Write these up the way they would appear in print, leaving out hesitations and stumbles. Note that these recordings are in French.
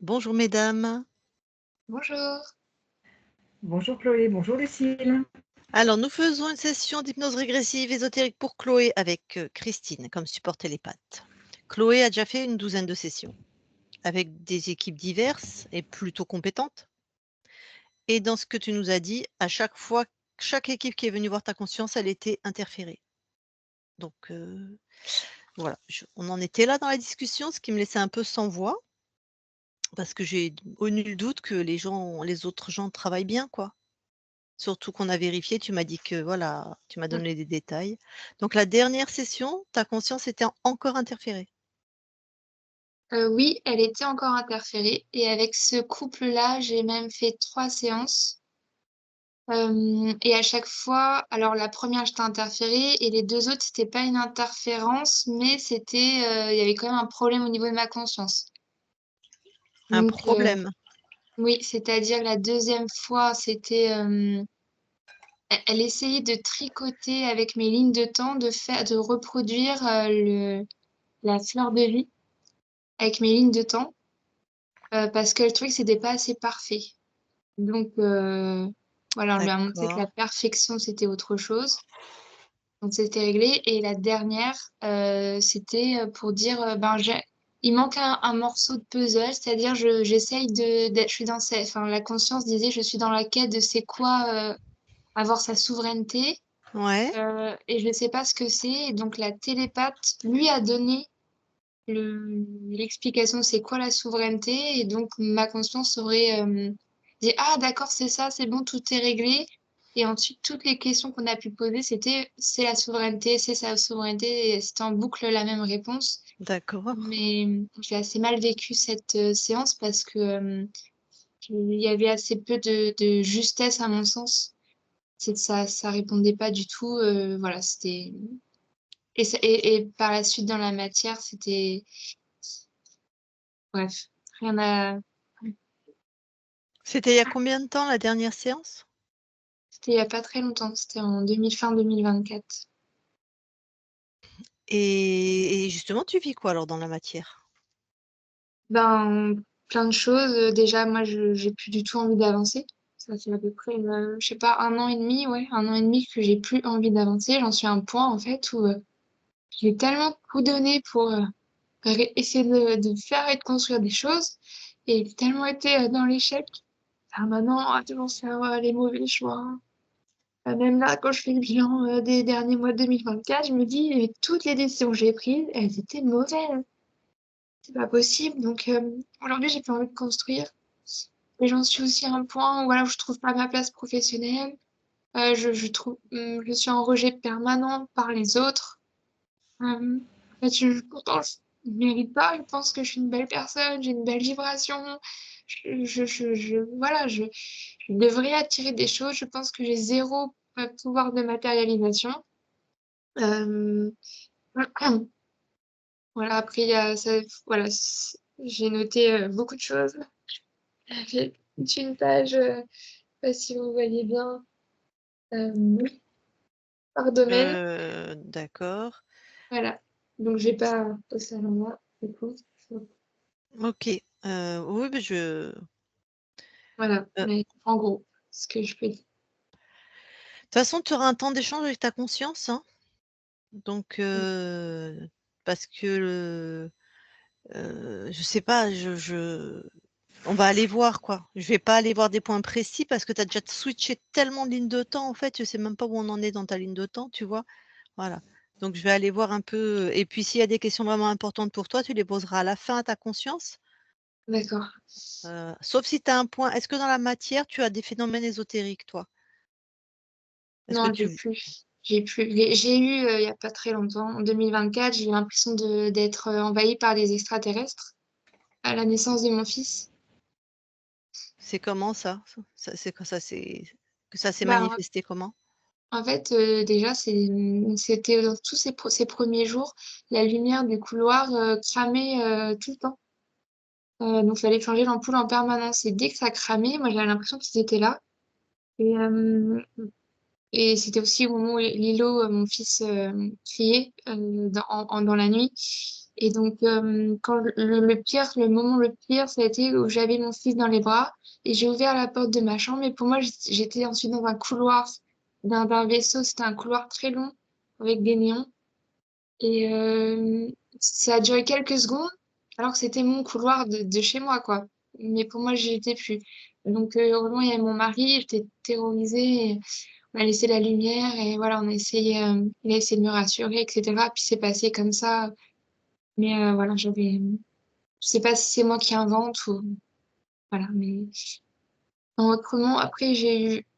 Bonjour mesdames. Bonjour. Bonjour Chloé, bonjour Lucille. Alors nous faisons une session d'hypnose régressive ésotérique pour Chloé avec Christine comme support télépathe. Chloé a déjà fait une douzaine de sessions avec des équipes diverses et plutôt compétentes. Et dans ce que tu nous as dit, à chaque fois, chaque équipe qui est venue voir ta conscience, elle était interférée. Donc voilà, on en était là dans la discussion, ce qui me laissait un peu sans voix, parce que j'ai au nul doute que les autres gens travaillent bien, quoi. Surtout qu'on a vérifié, tu m'as dit que voilà, tu m'as Mmh. donné des détails. Donc la dernière session, ta conscience était encore interférée? Oui, elle était encore interférée et avec ce couple-là, j'ai même fait 3 séances. Et à chaque fois alors la première j'étais interférée et les 2 autres, c'était pas une interférence, mais c'était, il y avait quand même un problème au niveau de ma conscience. Un Donc problème? oui, c'est-à-dire la deuxième fois, c'était, elle essayait de tricoter avec mes lignes de temps, de reproduire, la fleur de vie avec mes lignes de temps. Parce que le truc, c'était pas assez parfait. Donc, voilà, on lui a montré que la D'accord. perfection, c'était autre chose. Donc, c'était réglé. Et la dernière, c'était pour dire, ben, il manque un morceau de puzzle, c'est-à-dire, j'essaye je suis enfin, la conscience disait, je suis dans la quête de c'est quoi avoir sa souveraineté. Ouais, Et je ne sais pas ce que c'est. Et donc, la télépathe lui a donné l'explication c'est quoi la souveraineté et donc ma conscience aurait dit ah d'accord c'est ça c'est bon tout est réglé et ensuite toutes les questions qu'on a pu poser c'était c'est la souveraineté c'est sa souveraineté et c'était en boucle la même réponse d'accord. mais j'ai assez mal vécu cette séance parce que il y avait assez peu de justesse à mon sens ça répondait pas du tout voilà c'était et par la suite dans la matière c'était bref, rien à. C'était il y a combien de temps la dernière séance? C'était il y a pas très longtemps, c'était en fin 2024. Et justement, tu vis quoi alors dans la matière? Ben, plein de choses. Déjà, moi, j'ai plus du tout envie d'avancer. Ça fait à peu près, je sais pas, 1 an et demi, ouais, 1 an et demi que j'ai plus envie d'avancer. J'en suis à un point, en fait, où j'ai tellement tout donné pour essayer de faire et de construire des choses, et j'ai tellement été dans l'échec. Ah, maintenant, je commence à faire les mauvais choix. Même là, quand je fais le bilan des derniers mois de 2024, je me dis, toutes les décisions que j'ai prises, elles étaient mauvaises. C'est pas possible. Donc aujourd'hui, j'ai pas envie de construire. Et j'en suis aussi à un point où, voilà, où je trouve pas ma place professionnelle. Je trouve, je suis en rejet permanent par les autres. En fait, pourtant, je ne mérite pas. Je pense que je suis une belle personne, j'ai une belle vibration. Voilà, je devrais attirer des choses. Je pense que j'ai zéro pouvoir de matérialisation. Euh, voilà, après, il y a ça, voilà, j'ai noté beaucoup de choses. J'ai une page, je sais pas si vous voyez bien, euh, par domaine. D'accord. Voilà. Donc, j'ai pas posté à moi, du coup. OK. Oui, mais Voilà, de mais en gros, ce que je peux dire. toute façon, tu auras un temps d'échange avec ta conscience, hein. Donc parce que je sais pas, on va aller voir, quoi. Je vais pas aller voir des points précis parce que tu as déjà switché tellement de lignes de temps, en fait, je sais même pas où on en est dans ta ligne de temps, tu vois? Voilà. Donc je vais aller voir un peu, et puis s'il y a des questions vraiment importantes pour toi, tu les poseras à la fin à ta conscience. D'accord. Sauf si tu as un point, est-ce que dans la matière, tu as des phénomènes ésotériques, toi? Est-ce que Non, j'ai tu plus. J'ai plus. J'ai eu, il y a pas très longtemps, en 2024, j'ai eu l'impression d'être envahie par des extraterrestres à la naissance de mon fils. c'est comment ça? Ça s'est Bah, manifesté comment? en fait, déjà, c'était dans tous ces premiers jours, la lumière du couloir cramait tout le temps. Donc, il fallait changer l'ampoule en permanence. Et dès que ça cramait, moi, j'avais l'impression qu'ils étaient là. Et, c'était aussi au moment où Lilo, mon fils, criait dans la nuit. Et donc, quand le moment le pire, ça a été où j'avais mon fils dans les bras et j'ai ouvert la porte de ma chambre. Et pour moi, j'étais ensuite dans un couloir d'un vaisseau. C'était un couloir très long avec des néons. Et ça a duré quelques secondes, alors que c'était mon couloir de chez moi, quoi. Mais pour moi, j'y étais plus. Donc, heureusement, il y avait mon mari, j'étais terrorisée. Et on a laissé la lumière et voilà, on a essayé, il a essayé de me rassurer, etc. Puis c'est passé comme ça. Mais voilà, je sais pas si c'est moi qui invente ou voilà. Mais autrement, après,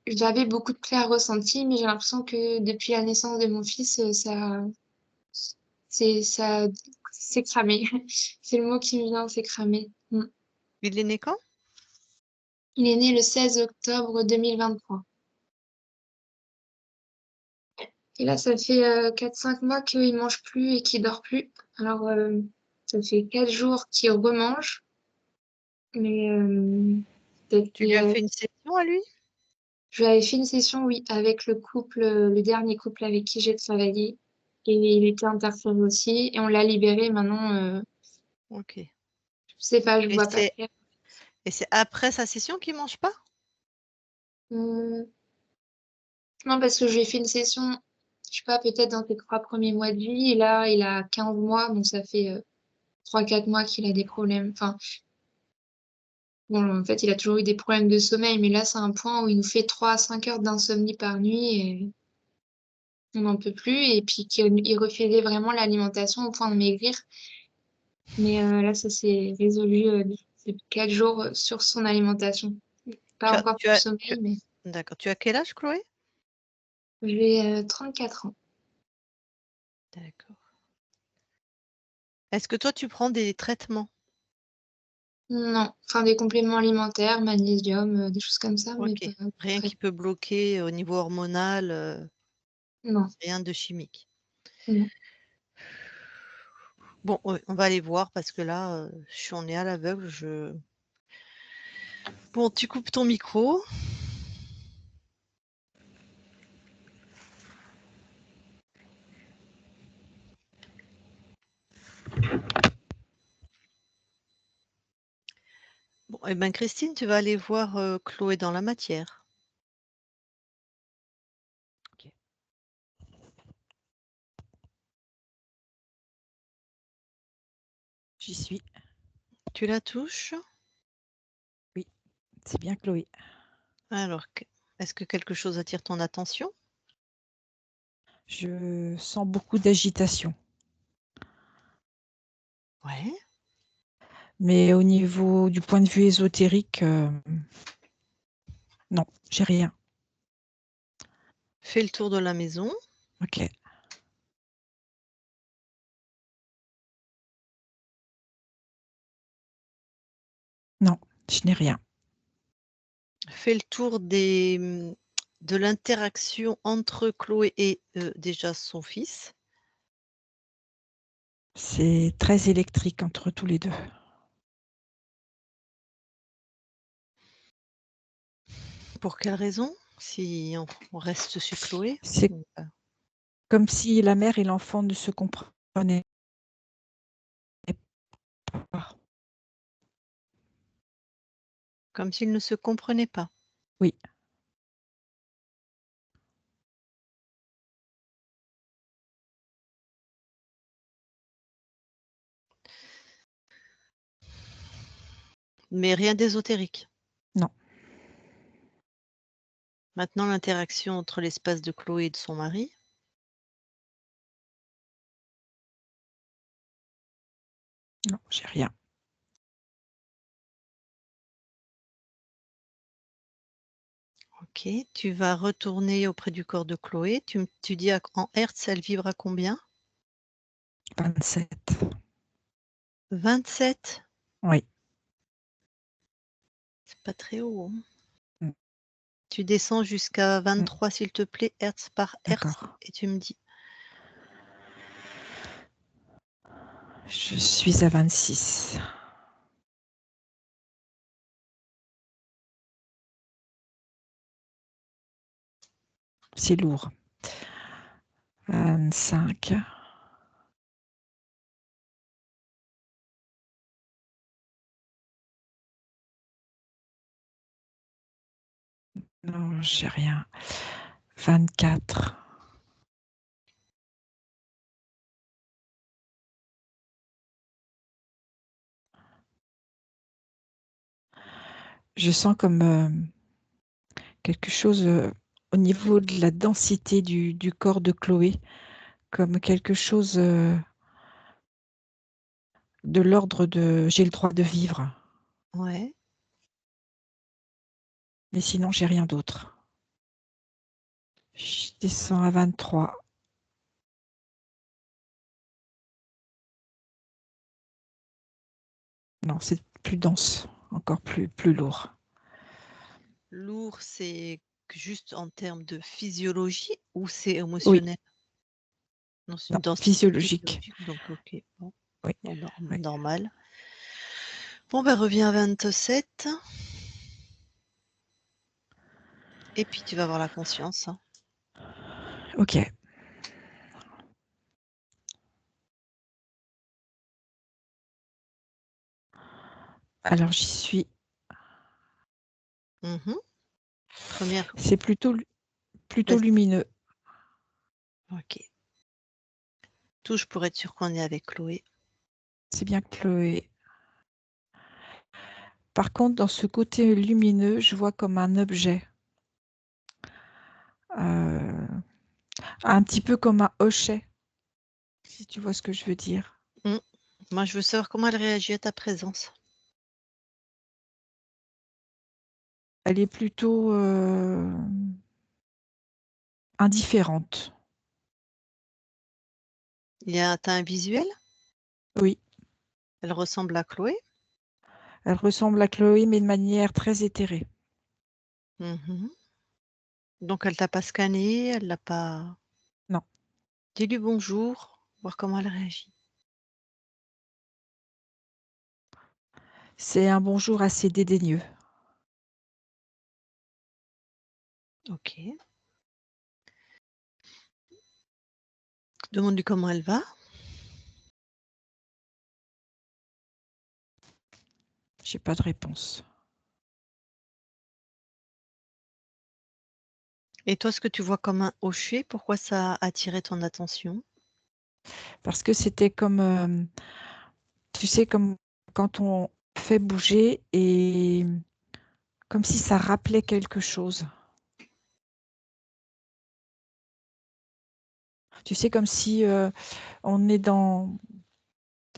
j'avais beaucoup de clairs ressentis, mais j'ai l'impression que depuis la naissance de mon fils, ça c'est cramé. C'est le mot qui me vient, c'est cramé. Il est né quand? Il est né le 16 octobre 2023. Et là, ça fait 4-5 mois qu'il mange plus et qu'il dort plus. Alors, ça fait 4 jours qu'il remange. Mais peut-être Tu lui as fait une session à lui? je lui avais fait une session, oui, avec le couple, le dernier couple avec qui j'ai travaillé. Et il était interféré aussi. Et on l'a libéré. Maintenant, Ok. je sais pas, je Et vois pas c'est clair. et c'est après sa session qu'il mange pas? Hum, Non, parce que je lui ai fait une session, je sais pas, peut-être dans tes 3 premiers mois de vie. Et là, il a 15 mois, donc ça fait 3-4 mois qu'il a des problèmes. Enfin, bon, en fait, il a toujours eu des problèmes de sommeil, mais là, c'est un point où il nous fait 3 à 5 heures d'insomnie par nuit et on n'en peut plus. Et puis qu'il refusait vraiment l'alimentation au point de maigrir. Mais là, ça s'est résolu depuis 4 jours sur son alimentation. Pas Tu as encore tu pour le as tu sommeil, mais D'accord. Tu as quel âge, Chloé? j'ai 34 ans. D'accord. Est-ce que toi, tu prends des traitements? Non, enfin des compléments alimentaires, magnésium, des choses comme ça, mais OK. pas Rien très. qui peut bloquer au niveau hormonal, Non, rien de chimique. non. Bon, ouais, on va aller voir parce que là, on est à l'aveugle, Bon, tu coupes ton micro. Bon, eh ben, Christine, tu vas aller voir, Chloé dans la matière. Ok. J'y suis. Tu la touches? Oui, c'est bien Chloé. Alors, est-ce que quelque chose attire ton attention? Je sens beaucoup d'agitation. Ouais. Mais au niveau du point de vue ésotérique, non, j'ai rien. Fais le tour de la maison. Ok. Non, je n'ai rien. Fais le tour de l'interaction entre Chloé et déjà son fils. C'est très électrique entre tous les deux. Pour quelle raison? Si on reste sur Chloé? C'est comme si la mère et l'enfant ne se comprenaient pas. Comme s'ils ne se comprenaient pas. Oui. Mais rien d'ésotérique. Non. Maintenant, l'interaction entre l'espace de Chloé et de son mari. Non, j'ai rien. Ok, tu vas retourner auprès du corps de Chloé. Tu dis en hertz, elle vibre à combien? 27. 27? Oui. C'est pas très haut, hein. Mm. Tu descends jusqu'à Mm. 23, s'il te plaît, hertz par hertz, D'accord. et tu me dis. Je suis à 26. C'est lourd. 25. Non, j'ai rien. 24. Je sens comme quelque chose au niveau de la densité du corps de Chloé, comme quelque chose de l'ordre de j'ai le droit de vivre. Ouais. Mais sinon, j'ai rien d'autre. Je descends à 23. Non, c'est plus dense, encore plus lourd. Lourd, c'est juste en termes de physiologie ou c'est Oui, émotionnel? Non, c'est non, une densité physiologique. physiologique, donc ok. Bon, Oui, bon, oui. normal. Bon, ben reviens à 27. Et puis tu vas avoir la conscience. Ok. Alors, j'y suis. Première. C'est plutôt Vas-y. lumineux. Ok. Touche pour être sûr qu'on est avec Chloé. C'est bien Chloé. Par contre, dans ce côté lumineux, je vois comme un objet. Un petit peu comme un hochet, si tu vois ce que je veux dire. Moi, je veux savoir comment elle réagit à ta présence. Elle est plutôt indifférente. T'as un visuel? Oui, Elle ressemble à Chloé? elle ressemble à Chloé, mais de manière très éthérée. Mhm. Donc, elle t'a pas scanné, elle l'a pas. Non, Dis-lui bonjour, voir comment elle réagit. c'est un bonjour assez dédaigneux. Ok. Demande-lui comment elle va. J'ai pas de réponse. Et toi, ce que tu vois comme un hochet, pourquoi ça a attiré ton attention? Parce que c'était comme, tu sais, comme quand on fait bouger et comme si ça rappelait quelque chose. Tu sais, comme si on est dans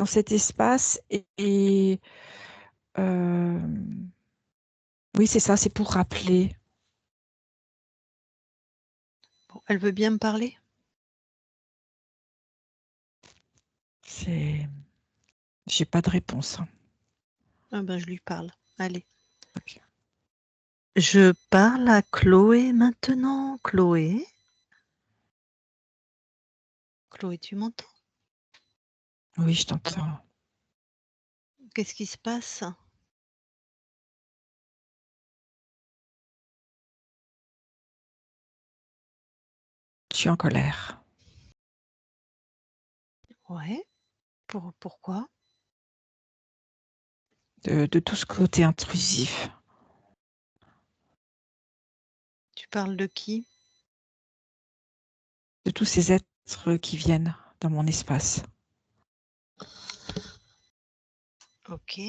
cet espace et euh, oui, c'est ça, c'est pour rappeler. Bon, elle veut bien me parler? J'ai pas de réponse. Ah ben, je lui parle. Allez. Ok. Je parle à Chloé maintenant. Chloé? Chloé, tu m'entends? Oui, je t'entends. Qu'est-ce qui se passe? Je suis en colère Ouais. Pourquoi? de tout ce côté intrusif, Tu parles de qui? de tous ces êtres qui viennent dans mon espace. Ok.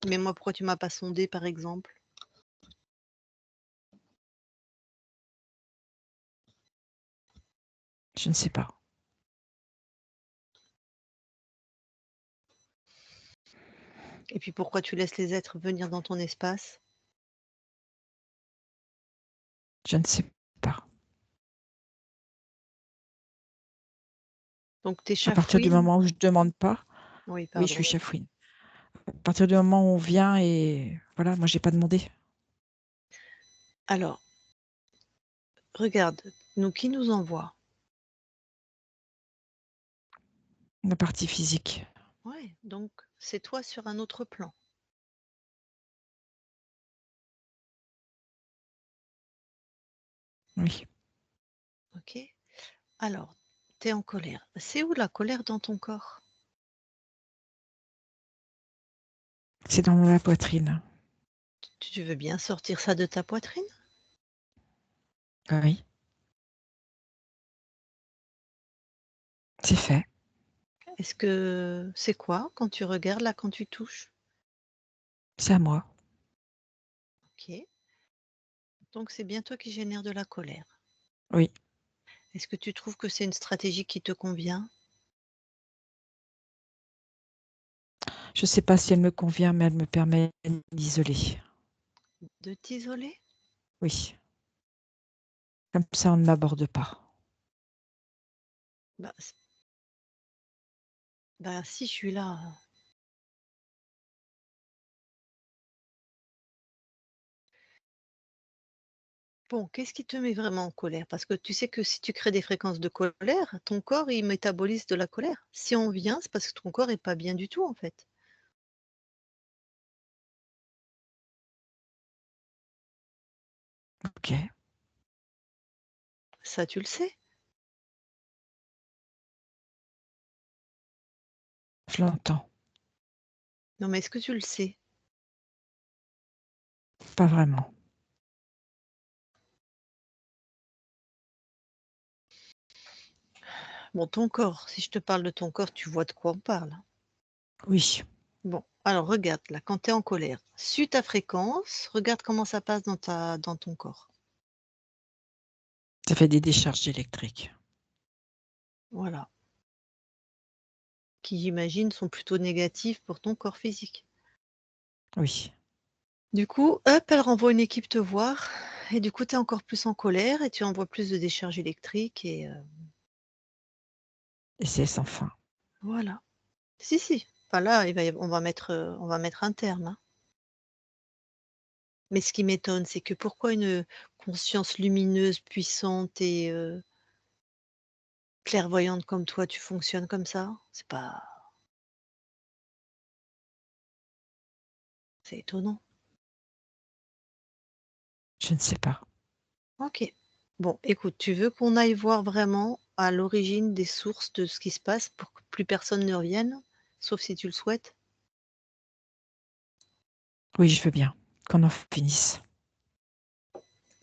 Mais moi, pourquoi tu m'as pas sondé, par exemple? Je ne sais pas. Et puis pourquoi tu laisses les êtres venir dans ton espace? Je ne sais pas. Donc t'es À partir du chafouine? moment où je ne demande pas, Oui, oui, je pardon. suis chafouine. À partir du moment où on vient et voilà, moi, j'ai pas demandé. Alors, regarde, nous qui nous envoie? La partie physique. Ouais, donc c'est toi sur un autre plan. Oui. Ok? Alors, tu es en colère. C'est où la colère dans ton corps? C'est dans la poitrine. Tu veux bien sortir ça de ta poitrine? Oui. C'est fait. Est-ce que c'est quoi quand tu regardes là, quand tu touches? C'est à moi. OK. Donc c'est bien toi qui génère de la colère. Oui. Est-ce que tu trouves que c'est une stratégie qui te convient? Je ne sais pas si elle me convient, mais elle me permet d'isoler. De t'isoler? Oui. Comme ça, on ne m'aborde pas. Bah, si je suis là. Bon, qu'est-ce qui te met vraiment en colère? Parce que tu sais que si tu crées des fréquences de colère, ton corps, il métabolise de la colère. Si on vient, c'est parce que ton corps est pas bien du tout, en fait. Ok. Ça, tu le sais. Je l'entends. Non, mais est-ce que tu le sais? Pas vraiment. Bon, ton corps, si je te parle de ton corps, tu vois de quoi on parle. Oui. Bon, alors regarde, là, quand tu es en colère, suis ta fréquence, regarde comment ça passe dans ton corps. Ça fait des décharges électriques. Voilà. Qui, j'imagine, sont plutôt négatives pour ton corps physique. Oui. Du coup, hop, elle renvoie une équipe te voir, et du coup, tu es encore plus en colère et tu envoies plus de décharges électriques et Et c'est sans fin. voilà. Si, si. Enfin là, on va mettre un terme, hein. Mais ce qui m'étonne, c'est que pourquoi une conscience lumineuse, puissante et clairvoyante comme toi, tu fonctionnes comme ça? C'est étonnant. Je ne sais pas. OK. Bon, écoute, tu veux qu'on aille voir vraiment à l'origine des sources de ce qui se passe pour que plus personne ne revienne? Sauf si tu le souhaites? Oui, je veux bien qu'on en finisse.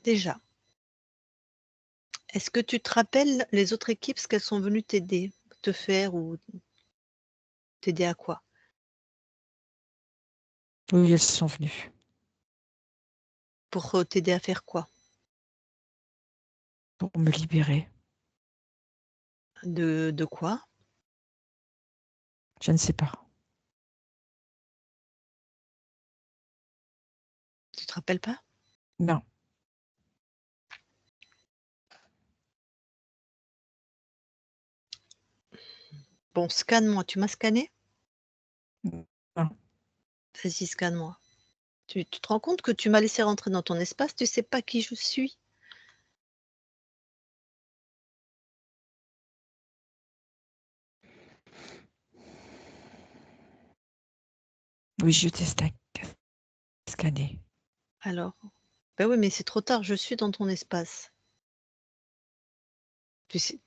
Déjà, est-ce que tu te rappelles les autres équipes, ce qu'elles sont venues t'aider, te faire ou t'aider à quoi? Oui, elles sont venues. Pour, t'aider à faire quoi? Pour me libérer. De quoi? Je ne sais pas. Tu te rappelles pas? Non. Bon, scanne-moi. Tu m'as scanné? Non. Vas-y, scanne-moi. Tu te rends compte que tu m'as laissé rentrer dans ton espace, tu sais pas qui je suis? Oui, je t'ai scanné. Alors? Ben oui, mais c'est trop tard, je suis dans ton espace. Tu sais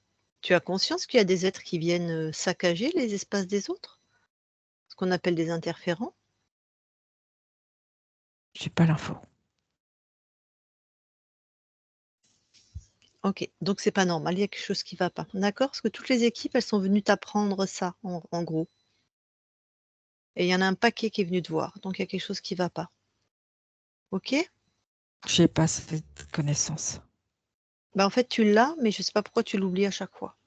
tu as conscience qu'il y a des êtres qui viennent, saccager les espaces des autres? Ce qu'on appelle des interférents? J'ai pas l'info. OK, donc c'est pas normal, il y a quelque chose qui va pas. D'accord? Parce que toutes les équipes, elles sont venues t'apprendre ça, en gros. Et il y en a un paquet qui est venu te voir, donc il y a quelque chose qui va pas. OK? J'ai pas cette connaissance. Bah, en fait, tu l'as, mais je sais pas pourquoi tu l'oublies à chaque fois.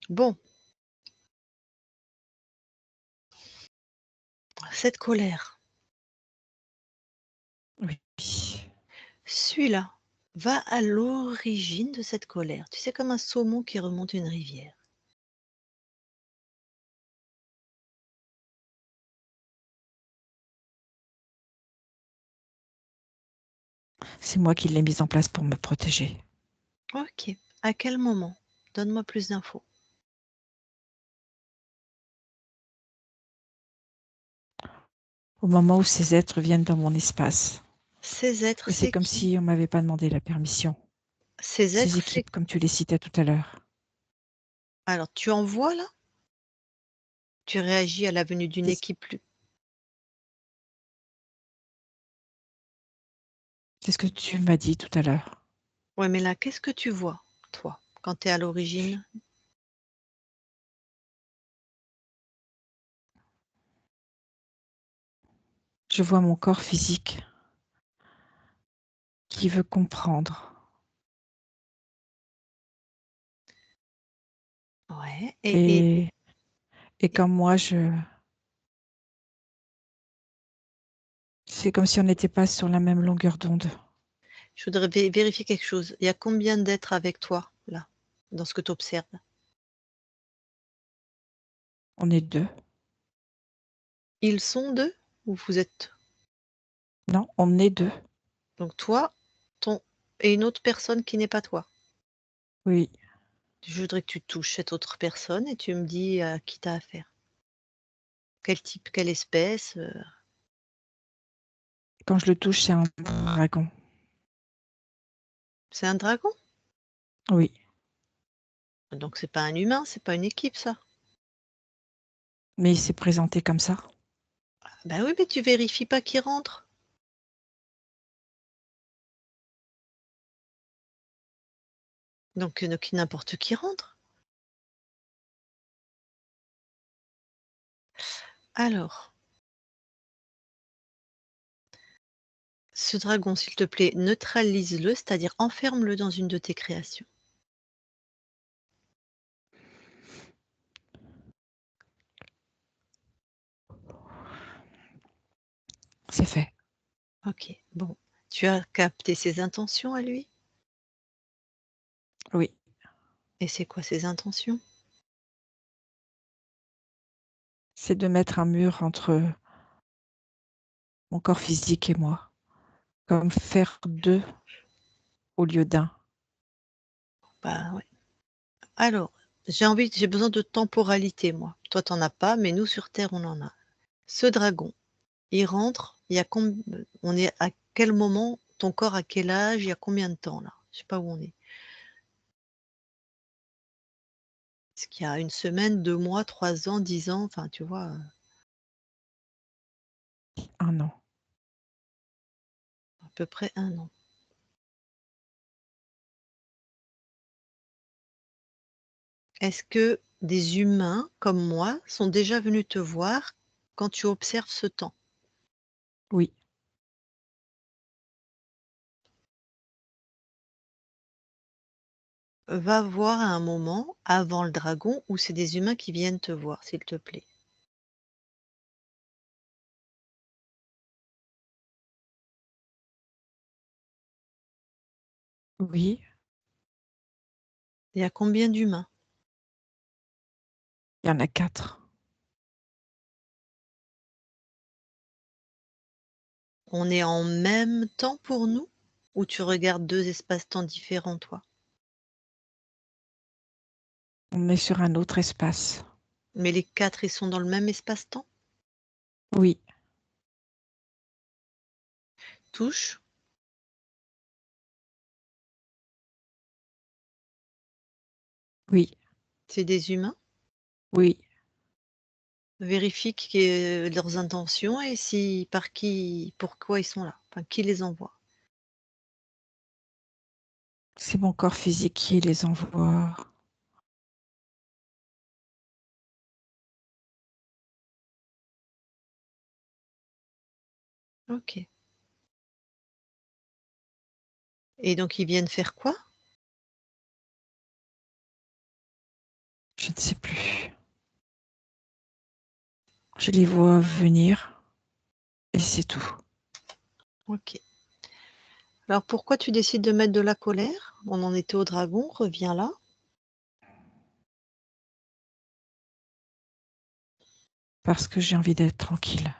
Bon, cette colère, Oui. suis-la, va à l'origine de cette colère. Tu sais, comme un saumon qui remonte une rivière. C'est moi qui l'ai mise en place pour me protéger. OK. À quel moment? Donne-moi plus d'infos. Au moment où ces êtres viennent dans mon espace. Ces êtres, Et c'est c'est comme qui? si on m'avait pas demandé la permission. Ces Ces êtres, c'est équipes, comme tu les citais tout à l'heure. alors tu en vois là? Tu réagis à la venue d'une Ces- équipe plus C'est ce que tu m'as dit tout à l'heure. Ouais, mais là, qu'est-ce que tu vois, toi, quand tu es à l'origine? Je vois mon corps physique qui veut comprendre. Ouais, Et comme moi, c'est comme si on n'était pas sur la même longueur d'onde. je voudrais vérifier quelque chose. Il y a combien d'êtres avec toi, là, dans ce que tu observes? On est deux. Ils sont deux ou vous êtes? Non, on est deux. Donc toi, ton et une autre personne qui n'est pas toi. Oui. Je voudrais que tu touches cette autre personne et tu me dis à qui tu as affaire. Quel type, quelle espèce? Quand je le touche, c'est un dragon. C'est un dragon? Oui. Donc c'est pas un humain, c'est pas une équipe ça? Mais il s'est présenté comme ça. Bah oui, mais tu vérifies pas qui rentre. Donc n'importe qui rentre. Alors, ce dragon, s'il te plaît, neutralise-le, c'est-à-dire enferme-le dans une de tes créations. C'est fait. Ok, bon. Tu as capté ses intentions à lui? Oui. Et c'est quoi ses intentions? C'est de mettre un mur entre mon corps physique et moi. Comme faire deux au lieu d'un. Bah ouais. Alors, j'ai besoin de temporalité, moi. Toi, t'en as pas, mais nous, sur Terre, on en a. Ce dragon, il rentre, on est à quel moment, ton corps à quel âge, il y a combien de temps là? Je sais pas où on est. Est-ce qu'il y a une semaine, 2 mois, 3 ans, 10 ans, enfin tu vois, Un an. à peu près 1 an. Est-ce que des humains comme moi sont déjà venus te voir quand tu observes ce temps? Oui. Va voir à un moment avant le dragon où c'est des humains qui viennent te voir, s'il te plaît. Oui. Il y a combien d'humains? Il y en a 4. On est en même temps pour nous? Ou tu regardes 2 espaces-temps différents, toi? On est sur un autre espace. Mais les 4, ils sont dans le même espace-temps? Oui. Touche, Oui. c'est des humains? Oui. Vérifie leurs intentions et si par qui pourquoi ils sont là, enfin qui les envoie. C'est mon corps physique qui les envoie. OK. Et donc ils viennent faire quoi? Je ne sais plus. Je les vois venir et c'est tout. OK. Alors pourquoi tu décides de mettre de la colère? On en était au dragon, reviens là. Parce que j'ai envie d'être tranquille.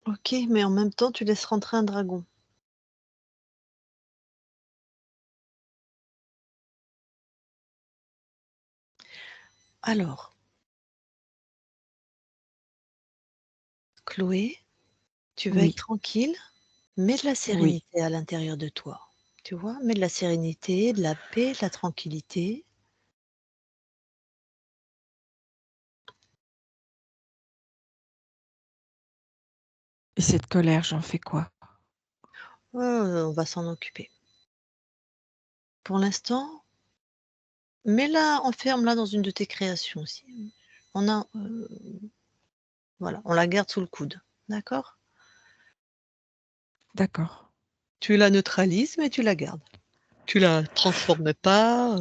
OK, mais en même temps tu laisses rentrer un dragon. Alors, Chloé, tu veux être Oui. tranquille? Mets de la Oui. sérénité à l'intérieur de toi. Tu vois? Mets de la sérénité, de la paix, de la tranquillité. Et cette colère, j'en fais quoi? On va s'en occuper. Pour l'instant, mets-la, enferme-la dans une de tes créations aussi. Voilà, on la garde sous le coude. D'accord? D'accord. Tu la neutralises, mais tu la gardes. Tu la transformes pas.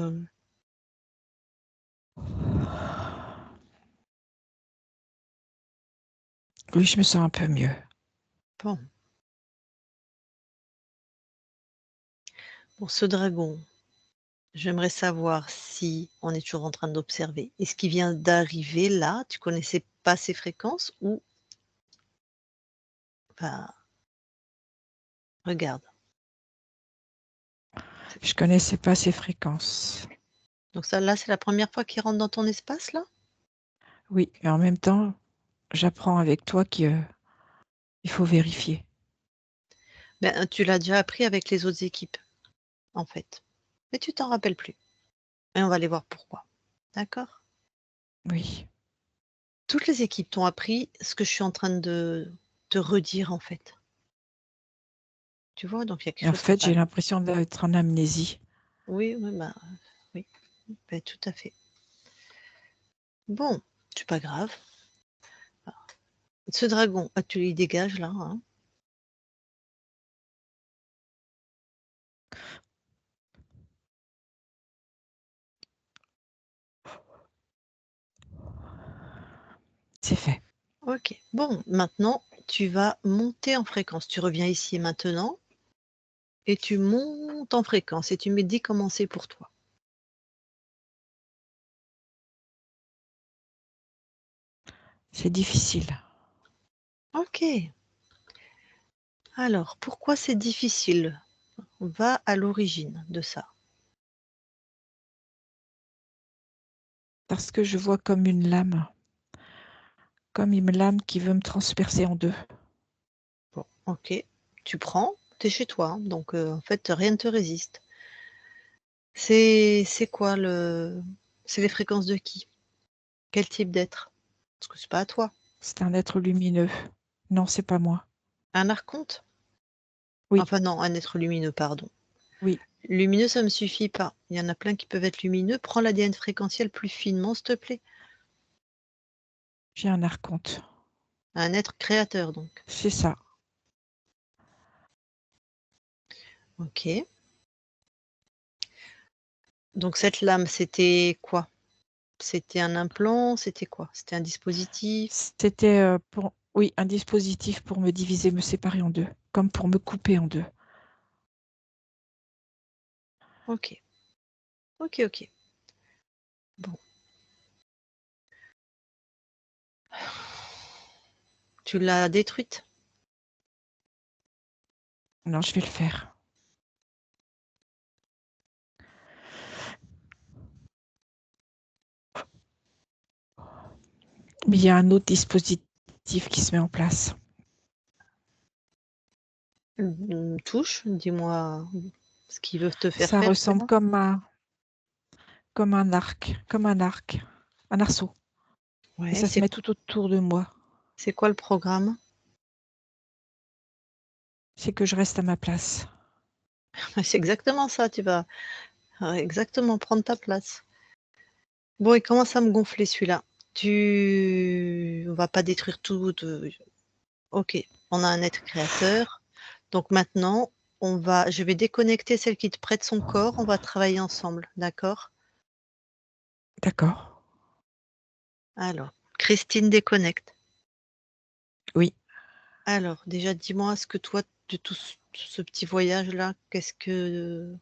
Oui, je me sens un peu mieux. Bon. Pour ce dragon, j'aimerais savoir si on est toujours en train d'observer. Est-ce qu'il vient d'arriver là? Tu connaissais pas ses fréquences ou... Enfin, regarde. Je connaissais pas ces fréquences. Donc ça, là, c'est la première fois qu'il rentre dans ton espace, là? Oui, et en même temps, j'apprends avec toi qu'il faut vérifier. Ben, tu l'as déjà appris avec les autres équipes, en fait. Mais tu t'en rappelles plus. Et on va aller voir pourquoi. D'accord? Oui. Toutes les équipes t'ont appris ce que je suis en train de te redire, en fait. Tu vois? Donc il y a quelque Et en chose qui fait, va. j'ai l'impression d'être en amnésie. Oui, oui, bah, oui. Ben, tout à fait. Bon, c'est pas grave. Ce dragon, tu lui dégages là, hein. C'est fait. Ok. Bon, maintenant, tu vas monter en fréquence. Tu reviens ici et maintenant et tu montes en fréquence et tu me dis comment c'est pour toi. C'est difficile. Ok. Alors, pourquoi c'est difficile? On va à l'origine de ça. Parce que je vois comme une lame. Comme une lame qui veut me transpercer en deux. Bon, ok. Tu prends, tu es chez toi, hein, donc en fait, rien ne te résiste. C'est quoi le... C'est les fréquences de qui? Quel type d'être? Parce que c'est pas à toi. C'est un être lumineux. Non, c'est pas moi. Un archonte? Oui, Enfin non, un être lumineux, pardon. oui, Lumineux, ça me suffit pas. Il y en a plein qui peuvent être lumineux. Prends l'ADN fréquentiel plus finement, s'il te plaît. j'ai un archonte. Un être créateur, donc. C'est ça. Ok. Donc cette lame, c'était quoi? C'était un implant? C'était quoi? C'était un dispositif? C'était oui, un dispositif pour me diviser, me séparer en deux, comme pour me couper en deux. Ok. Ok, ok. Bon. Tu l'as détruite? Non, je vais le faire. Mais il y a un autre dispositif qui se met en place. Touche, dis-moi ce qu'ils veulent te faire Ça faire, ressemble justement. comme un arc, un arceau. Et Ouais, ça se met tout autour de moi. c'est quoi le programme? C'est que je reste à ma place. C'est exactement ça, tu vas exactement prendre ta place. Bon, il commence à me gonfler celui-là. On va pas détruire tout. Ok, on a un être créateur. Donc maintenant, je vais déconnecter celle qui te prête son corps. On va travailler ensemble, d'accord? D'accord. Alors, Christine déconnecte. Oui. Alors, déjà, dis-moi, ce que toi, de tout ce petit voyage-là, qu'est-ce que...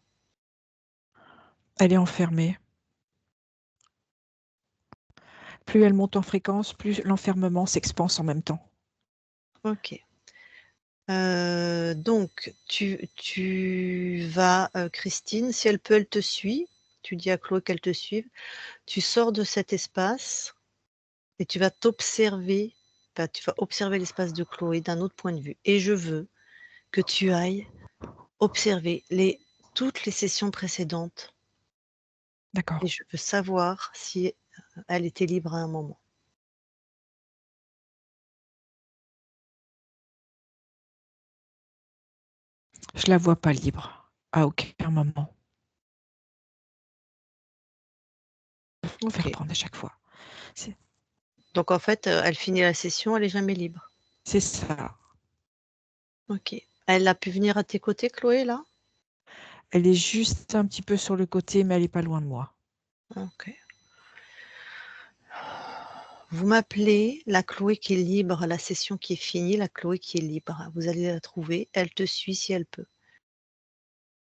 Elle est enfermée. Plus elle monte en fréquence, plus l'enfermement s'expanse en même temps. Ok. Donc, tu vas, Christine, si elle peut, elle te suit. Tu dis à Chloé qu'elle te suive. Tu sors de cet espace et tu vas t'observer. Enfin, tu vas observer l'espace de Chloé d'un autre point de vue. Et je veux que tu ailles observer toutes les sessions précédentes. D'accord. Et je veux savoir si elle était libre à un moment. Je la vois pas libre, à aucun moment. Ok. Faire prendre à chaque fois. Donc en fait, elle finit la session, elle est jamais libre. C'est ça. Ok. Elle a pu venir à tes côtés, Chloé, là? Elle est juste un petit peu sur le côté, mais elle est pas loin de moi. Ok. Vous m'appelez la Chloé qui est libre, la session qui est finie, la Chloé qui est libre. Vous allez la trouver. Elle te suit si elle peut.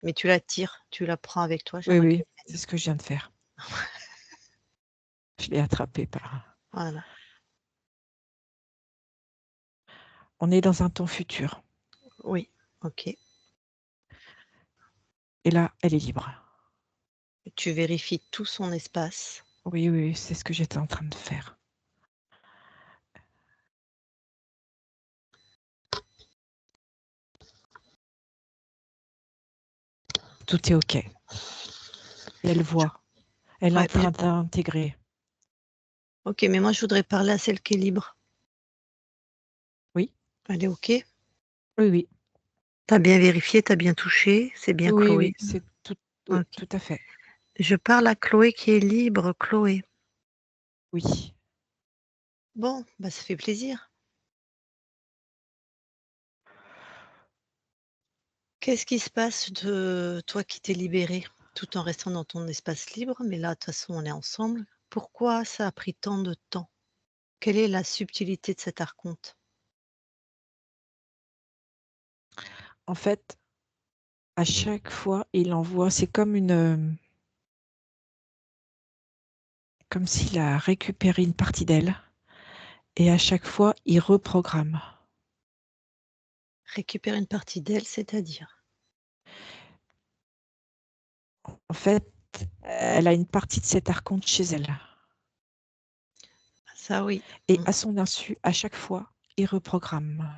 Mais tu la tires, tu la prends avec toi. Oui, J'aimerais oui, qu'elle c'est vienne. ce que je viens de faire. Je l'ai attrapée par. Voilà. On est dans un temps futur. Oui. Ok. Et là, elle est libre. Tu vérifies tout son espace. Oui, oui, c'est ce que j'étais en train de faire. Tout est OK. Et elle voit. Elle est en Ouais, mais... train d'intégrer. Ok, mais moi je voudrais parler à celle qui est libre. Oui, Elle est ok? oui, oui. T'as bien vérifié, t'as bien touché, c'est bien Oui, oui, Chloé. c'est tout. Oui, Ok. tout à fait. Je parle à Chloé qui est libre, Chloé. Oui. Bon, bah ça fait plaisir. Qu'est-ce qui se passe de toi qui t'es libérée tout en restant dans ton espace libre? Mais là, de toute façon, on est ensemble. Pourquoi ça a pris tant de temps? Quelle est la subtilité de cet archonte? En fait, à chaque fois, il envoie, c'est comme comme s'il a récupéré une partie d'elle. Et à chaque fois, il reprogramme. Récupérer une partie d'elle, c'est-à-dire? En fait, elle a une partie de cet archonte chez elle. Ça, oui. Et à son insu, à chaque fois, il reprogramme.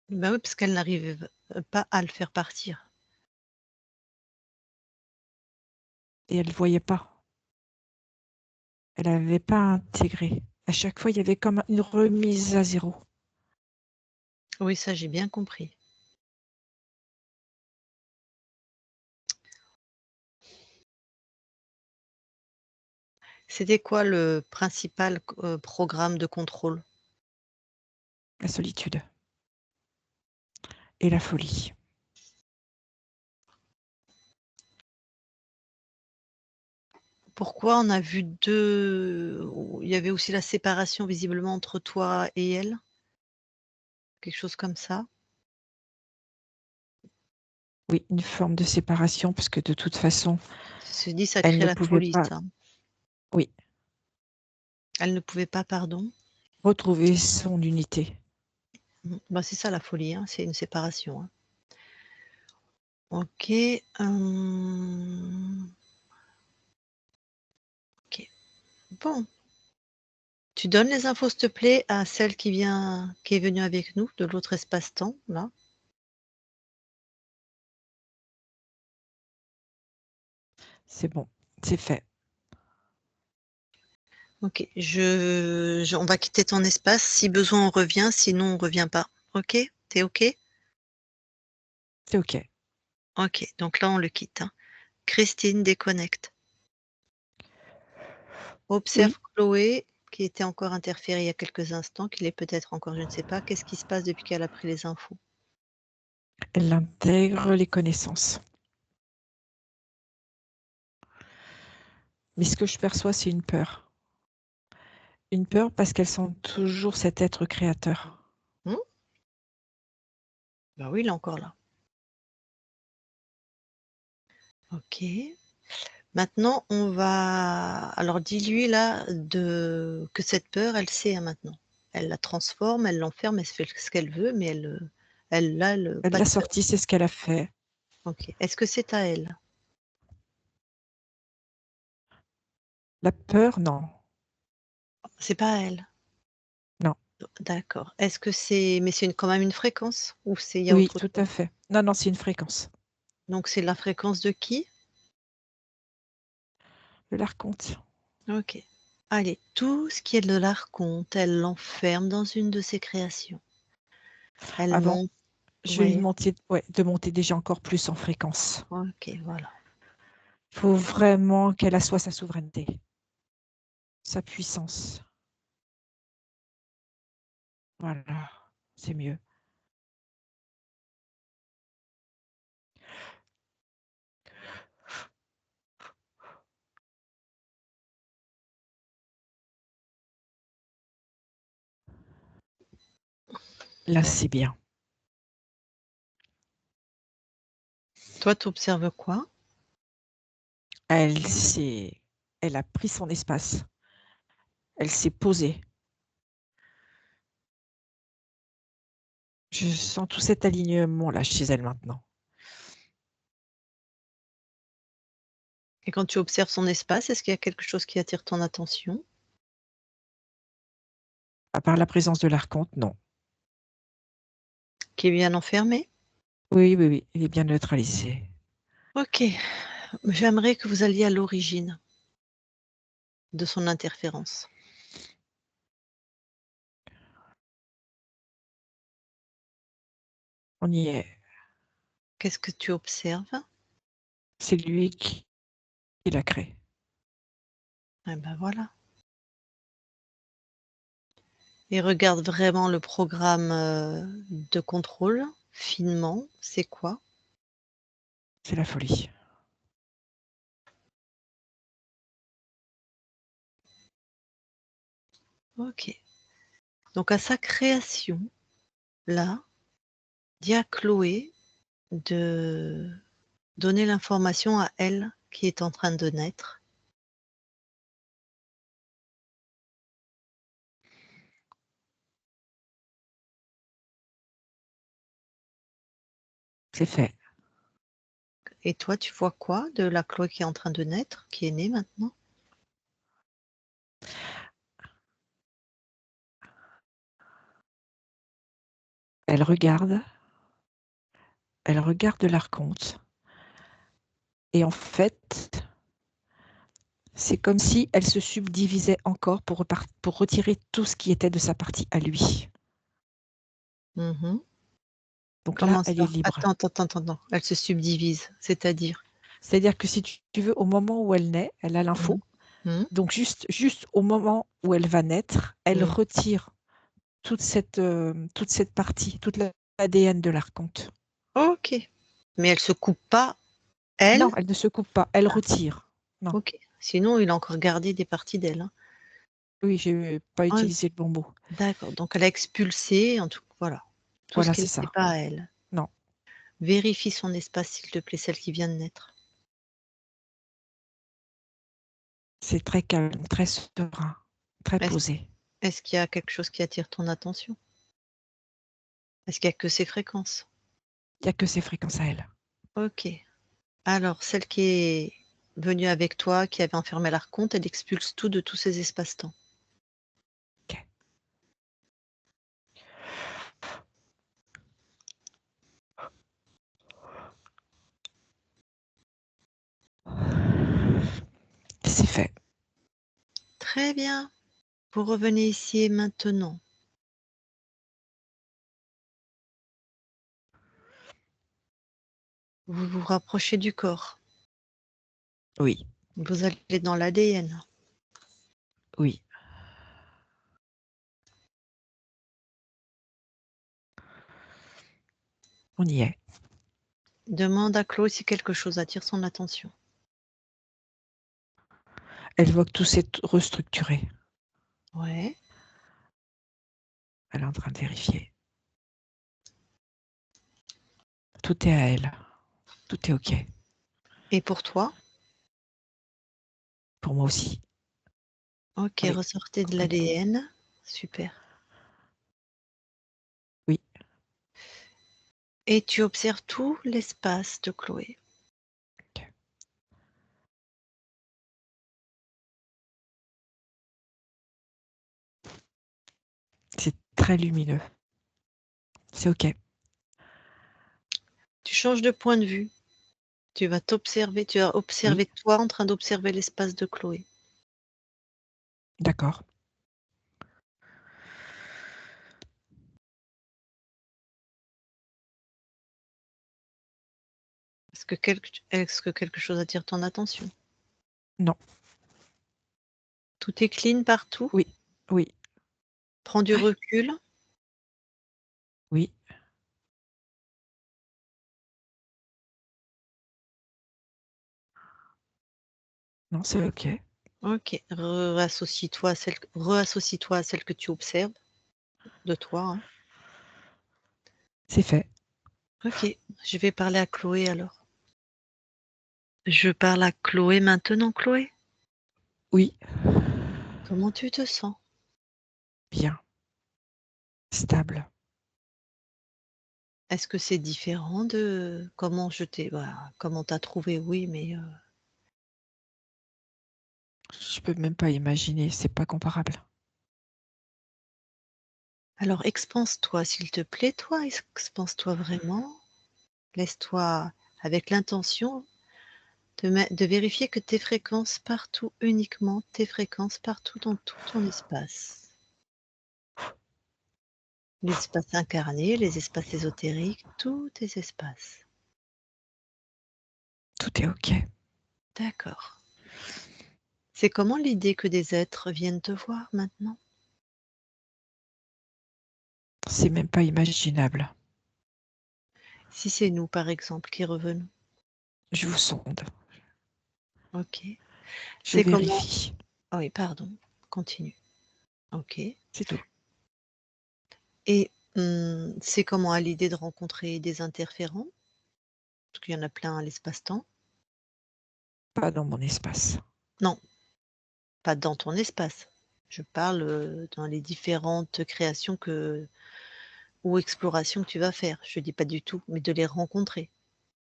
Bah oui, parce qu'elle n'arrive pas à le faire partir. Et elle ne voyait pas. Elle n'avait pas intégré. À chaque fois, il y avait comme une remise à zéro. Oui, ça, j'ai bien compris. C'était quoi le principal programme de contrôle? La solitude et la folie. Pourquoi on a vu deux... Il y avait aussi la séparation visiblement entre toi et elle? Quelque chose comme ça? Oui, une forme de séparation, parce que de toute façon, Ceci dit, ça elle crée ne la pouvait folie, pas, ça. oui, Elle ne pouvait pas, pardon? retrouver son unité. Bah, c'est ça la folie, hein, c'est une séparation. Hein. Ok. Ok. Bon. Tu donnes les infos, s'il te plaît, à celle qui est venue avec nous de l'autre espace-temps, là. C'est bon, c'est fait. Ok. On va quitter ton espace. Si besoin, on revient. Sinon, on revient pas. Ok? T'es ok? C'est OK. Ok. Donc là, on le quitte. Hein. Christine déconnecte. Oui, Observe Chloé, qui était encore interférée il y a quelques instants, qu'il est peut-être encore, je ne sais pas. Qu'est-ce qui se passe depuis qu'elle a pris les infos? elle intègre les connaissances. Mais ce que je perçois, c'est une peur. Une peur parce qu'elle sent toujours cet être créateur. Hmm. Bah oui, il est encore là. Ok. Maintenant, on va. Alors, dis-lui là que cette peur, elle sait hein, maintenant. Elle la transforme, elle l'enferme, elle fait ce qu'elle veut, mais Elle pas l'a de peur. sortie, c'est ce qu'elle a fait. Ok. Est-ce que c'est à elle? La peur, non. C'est pas à elle. Non. D'accord. Est-ce que c'est. Mais c'est quand même une fréquence? Ou il y a Oui, autre tout chose? à fait. Non, non, c'est une fréquence. Donc, c'est la fréquence de qui? De l'archonte. Ok. Allez, tout ce qui est de l'archonte, elle l'enferme dans une de ses créations. Elle Avant, monte. je vais lui Oui. demander de monter déjà encore plus en fréquence. Ok, voilà. Il faut vraiment qu'elle assoie sa souveraineté, sa puissance. Voilà, c'est mieux. Là, c'est bien. Toi, tu observes quoi? Elle a pris son espace. Elle s'est posée. Je sens tout cet alignement-là chez elle maintenant. Et quand tu observes son espace, est-ce qu'il y a quelque chose qui attire ton attention? À part la présence de l'archonte, non. Qui est bien enfermé? Oui, oui, oui, il est bien neutralisé. Ok. J'aimerais que vous alliez à l'origine de son interférence. On y est. Qu'est-ce que tu observes? C'est lui qui l'a créé. Eh ben voilà. Et regarde vraiment le programme de contrôle finement. C'est quoi? C'est la folie. Ok. Donc à sa création, là, dis à Chloé de donner l'information à elle qui est en train de naître. C'est fait. Et toi, tu vois quoi de la Chloé qui est en train de naître, qui est née maintenant? Elle regarde l'archonte. Et en fait, c'est comme si elle se subdivisait encore pour retirer tout ce qui était de sa partie à lui. Mhm. Donc là, Comment elle est ça? libre. Attends. Elle se subdivise, c'est-à-dire? C'est-à-dire que si tu veux, au moment où elle naît, elle a l'info. Mhm. Donc juste au moment où elle va naître, elle Mhm. retire toute cette partie, toute l'ADN de l'archonte. Ok. Mais elle se coupe pas, elle? Non, elle ne se coupe pas, elle retire. Non, Ok. Sinon, il a encore gardé des parties d'elle, hein. oui, j'ai pas Ouais, utilisé le bon mot. d'accord. Donc elle a expulsé, en tout voilà, tout ce Voilà, qui c'est n'était ça. pas à elle. Non, Vérifie son espace, s'il te plaît, celle qui vient de naître. c'est très calme, très serein, très Est-ce posé. est-ce qu'il y a quelque chose qui attire ton attention? Est-ce qu'il y a que ces fréquences? Il n'y a que ces fréquences à elle. Ok. Alors, celle qui est venue avec toi, qui avait enfermé l'archonte, elle expulse tout de tous ces espaces-temps. Ok. C'est fait. Très bien. Vous revenez ici et maintenant. Vous vous rapprochez du corps. Oui, Vous allez dans l'ADN. oui. On y est. Demande à Chloé si quelque chose attire son attention. Elle voit que tout s'est restructuré. Ouais. Elle est en train de vérifier. Tout est à elle. Tout est OK. Et pour toi? Pour moi aussi. Ok, Oui, ressortez de complètement. l'ADN. Super. Oui, Et tu observes tout l'espace de Chloé. OK. C'est très lumineux. C'est OK. Tu changes de point de vue. Tu vas t'observer, tu vas Oui, observer toi en train d'observer l'espace de Chloé. d'accord. Est-ce que quelque chose attire ton attention? Non. Tout est clean partout? Oui. Oui. Prends du recul. Oui. Non, c'est OK. OK. Reassocie-toi à celle que tu observes de toi, hein. C'est fait. OK. Je vais parler à Chloé alors. Je parle à Chloé maintenant, Chloé? Oui. Comment tu te sens? Bien. Stable. Est-ce que c'est différent de comment comment t'as trouvé? Oui, mais Je peux même pas imaginer, c'est pas comparable. alors expanse-toi s'il te plaît, toi, expanse-toi vraiment. Laisse-toi avec l'intention de vérifier que tes fréquences partout, uniquement tes fréquences partout dans tout ton espace. L'espace incarné, les espaces ésotériques, tous tes espaces. Tout est OK. D'accord. C'est comment l'idée que des êtres viennent te voir maintenant? C'est même pas imaginable. Si c'est nous, par exemple, qui revenons. Je vous sonde. OK. Je C'est comment? vérifie. Ah oui, pardon, continue. OK. C'est tout. Et c'est comment à l'idée de rencontrer des interférents? Parce qu'il y en a plein à l'espace-temps. Pas dans mon espace. Non, pas dans ton espace. Je parle, dans les différentes créations ou explorations que tu vas faire. Je dis pas du tout, mais de les rencontrer.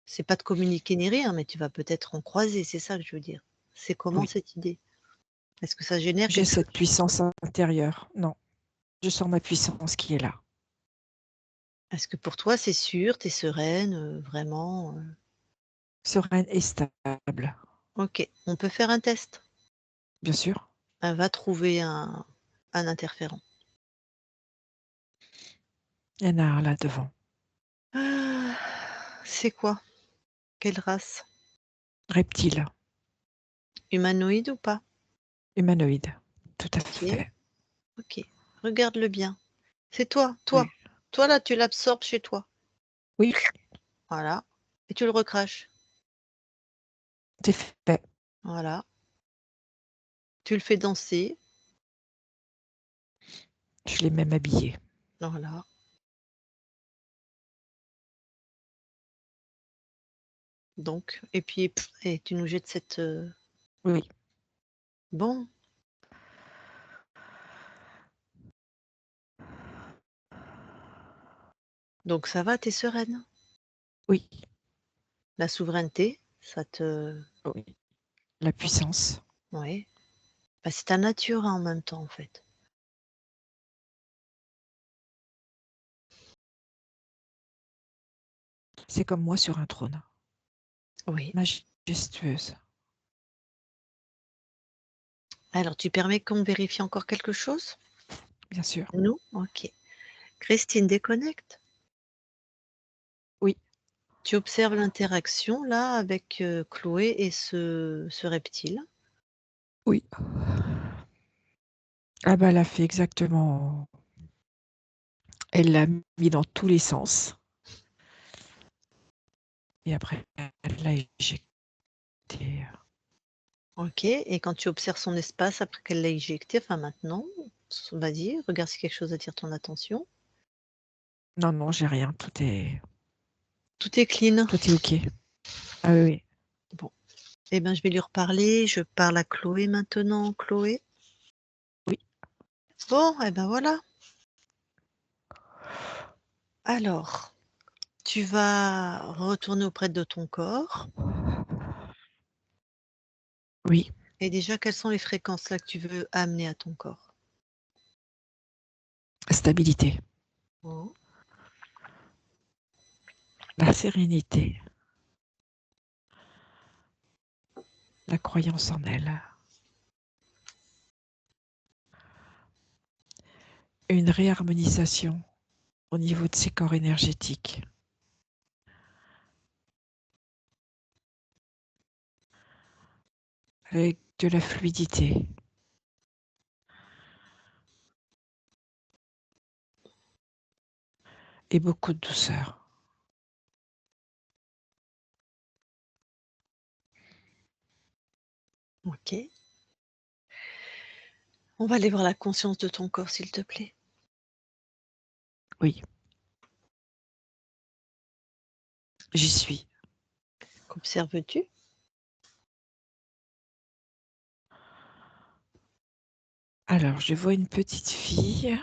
C'est pas de communiquer ni rien, mais tu vas peut-être en croiser, c'est ça que je veux dire. C'est comment Oui. cette idée? Est-ce que ça génère J'ai quelque chose cette chez toi? puissance intérieure. Non. Je sens ma puissance qui est là. Est-ce que pour toi c'est sûr, tu es sereine, vraiment, Sereine et stable. OK, on peut faire un test. Bien sûr. Va trouver un interférent. Il y en a un là devant. Ah, c'est quoi? Quelle race? Reptile. Humanoïde ou pas? Humanoïde. Tout à OK, fait. OK. Regarde-le bien. C'est toi, Oui. toi. Toi là, tu l'absorbes chez toi. Oui. Voilà. Et tu le recraches. C'est fait. Voilà. Tu le fais danser. Je l'ai même habillé. Voilà. Donc, et puis, et tu nous jettes cette. Oui. Bon, donc ça va, t'es sereine. Oui. La souveraineté, ça te. Oui. La Ok. puissance. Oui. Bah, c'est ta nature hein, en même temps, en fait. C'est comme moi sur un trône. Oui. Majestueuse. Alors, tu permets qu'on vérifie encore quelque chose? Bien sûr. Nous? Ok. Christine, déconnecte. Oui. Tu observes l'interaction là avec Chloé et ce reptile. Oui. Ah bah, elle a fait exactement. Elle l'a mis dans tous les sens. Et après, elle l'a éjecté. Ok. Et quand tu observes son espace après qu'elle l'a éjecté, enfin maintenant, vas-y, regarde si quelque chose attire ton attention. Non, non, j'ai rien. Tout est Clean. OK. Ah oui, oui. Bon. Eh ben, je vais lui reparler. Je parle à Chloé maintenant. Chloé. Oui. Bon, eh ben voilà. Alors, tu vas retourner auprès de ton corps. Oui. Et déjà, quelles sont les fréquences là que tu veux amener à ton corps? Stabilité. Oh. La sérénité. La croyance en elle. Une réharmonisation au niveau de ses corps énergétiques. avec de la fluidité. Et beaucoup de douceur. Ok. On va aller voir la conscience de ton corps, s'il te plaît. Oui. J'y suis. Qu'observes-tu? Alors, je vois une petite fille.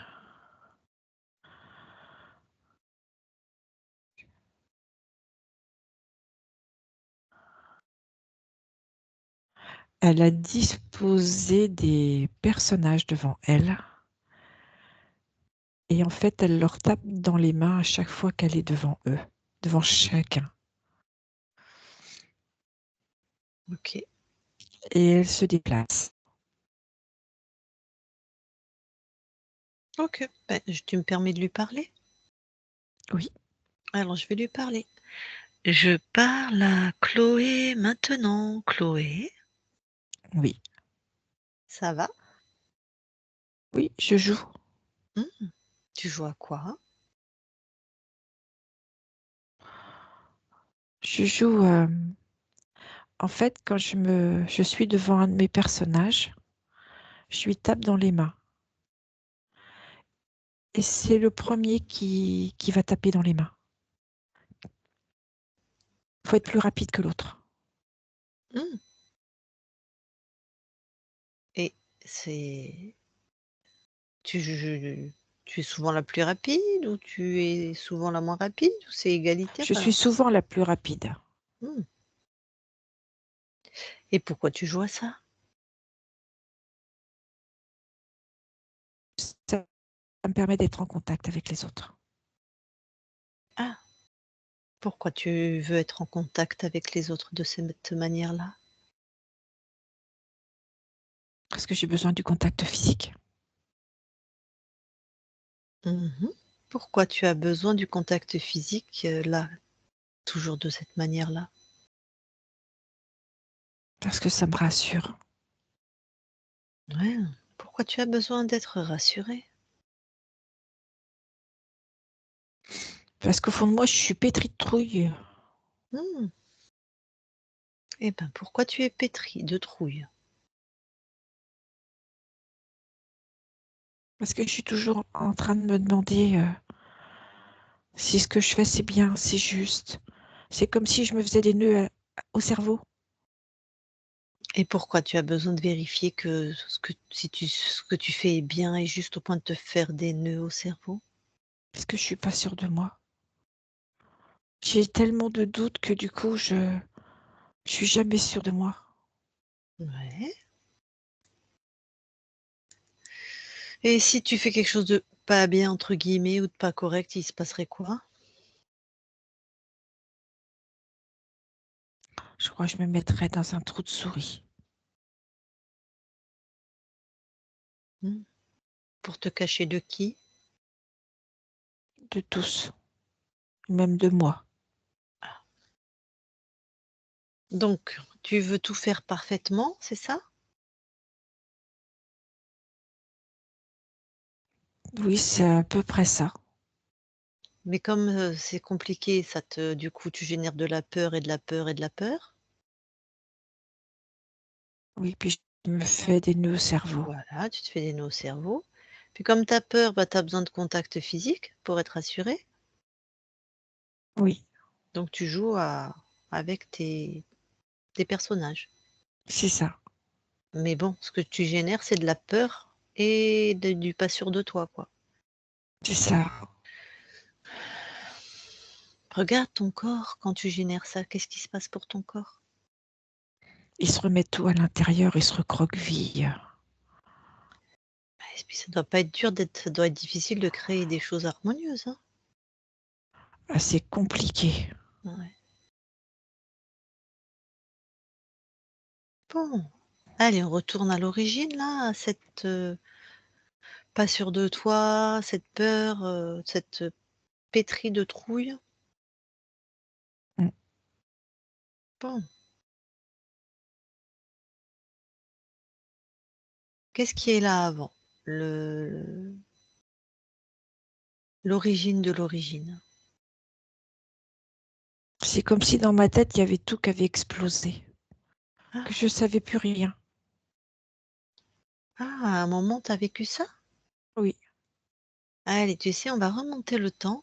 Elle a disposé des personnages devant elle. Et en fait, elle leur tape dans les mains à chaque fois qu'elle est devant eux, devant chacun. Ok. Et elle se déplace. Ok. Ben, tu me permets de lui parler? Oui. Alors, je vais lui parler. Je parle à Chloé maintenant. Chloé, Oui. ça va? Oui, je joue. Tu joues à quoi? Je joue. En fait, quand je suis devant un de mes personnages, je lui tape dans les mains. Et c'est le premier qui va taper dans les mains. Il faut être plus rapide que l'autre. Hmm. Et c'est... Tu es souvent la plus rapide ou tu es souvent la moins rapide ou c'est égalitaire? Je suis souvent la plus rapide. Hmm. Et pourquoi tu joues à ça? Ça me permet d'être en contact avec les autres. Ah, pourquoi tu veux être en contact avec les autres de cette manière-là? Parce que j'ai besoin du contact physique. Mhm. Pourquoi tu as besoin du contact physique là, toujours de cette manière-là? Parce que ça me rassure. Ouais. Pourquoi tu as besoin d'être rassuré? Parce qu'au fond de moi, je suis pétrie de trouille. Hmm. Eh ben, pourquoi tu es pétri de trouille? Parce que je suis toujours en train de me demander si ce que je fais, c'est bien, c'est juste. C'est comme si je me faisais des nœuds au cerveau. Et pourquoi tu as besoin de vérifier que ce que tu fais est bien et juste au point de te faire des nœuds au cerveau? Parce que je suis pas sûre de moi. J'ai tellement de doutes que du coup, je suis jamais sûre de moi. Ouais. Et si tu fais quelque chose de pas bien, entre guillemets, ou de pas correct, il se passerait quoi? Je crois que je me mettrais dans un trou de souris. Hmm. Pour te cacher de qui? De tous. Même de moi. Donc, tu veux tout faire parfaitement, c'est ça? Oui, c'est à peu près ça. Mais comme c'est compliqué, du coup, tu génères de la peur et de la peur et de la peur. Oui, puis je me fais des nœuds au cerveau. Voilà, tu te fais des nœuds au cerveau. Puis comme tu as peur, bah, tu as besoin de contact physique pour être assuré. Oui, Donc tu joues avec tes personnages. c'est ça. Mais bon, ce que tu génères, c'est de la peur et du pas sûr de toi, quoi. C'est ça. Regarde ton corps quand tu génères ça. Qu'est-ce qui se passe pour ton corps? Il se remet tout à l'intérieur, il se recroqueville. Et puis ça doit pas être dur ça doit être difficile de créer des choses harmonieuses, hein. Assez compliqué. Ouais. Bon, allez, on retourne à l'origine là, à cette pas sûr de toi, cette peur, cette pétrie de trouille. Mm. Bon, Qu'est-ce qui est là avant? L'origine de l'origine. C'est comme si dans ma tête, il y avait tout qui avait explosé, Ah, que je savais plus rien. à un moment, tu as vécu ça? Oui, Allez, tu sais, on va remonter le temps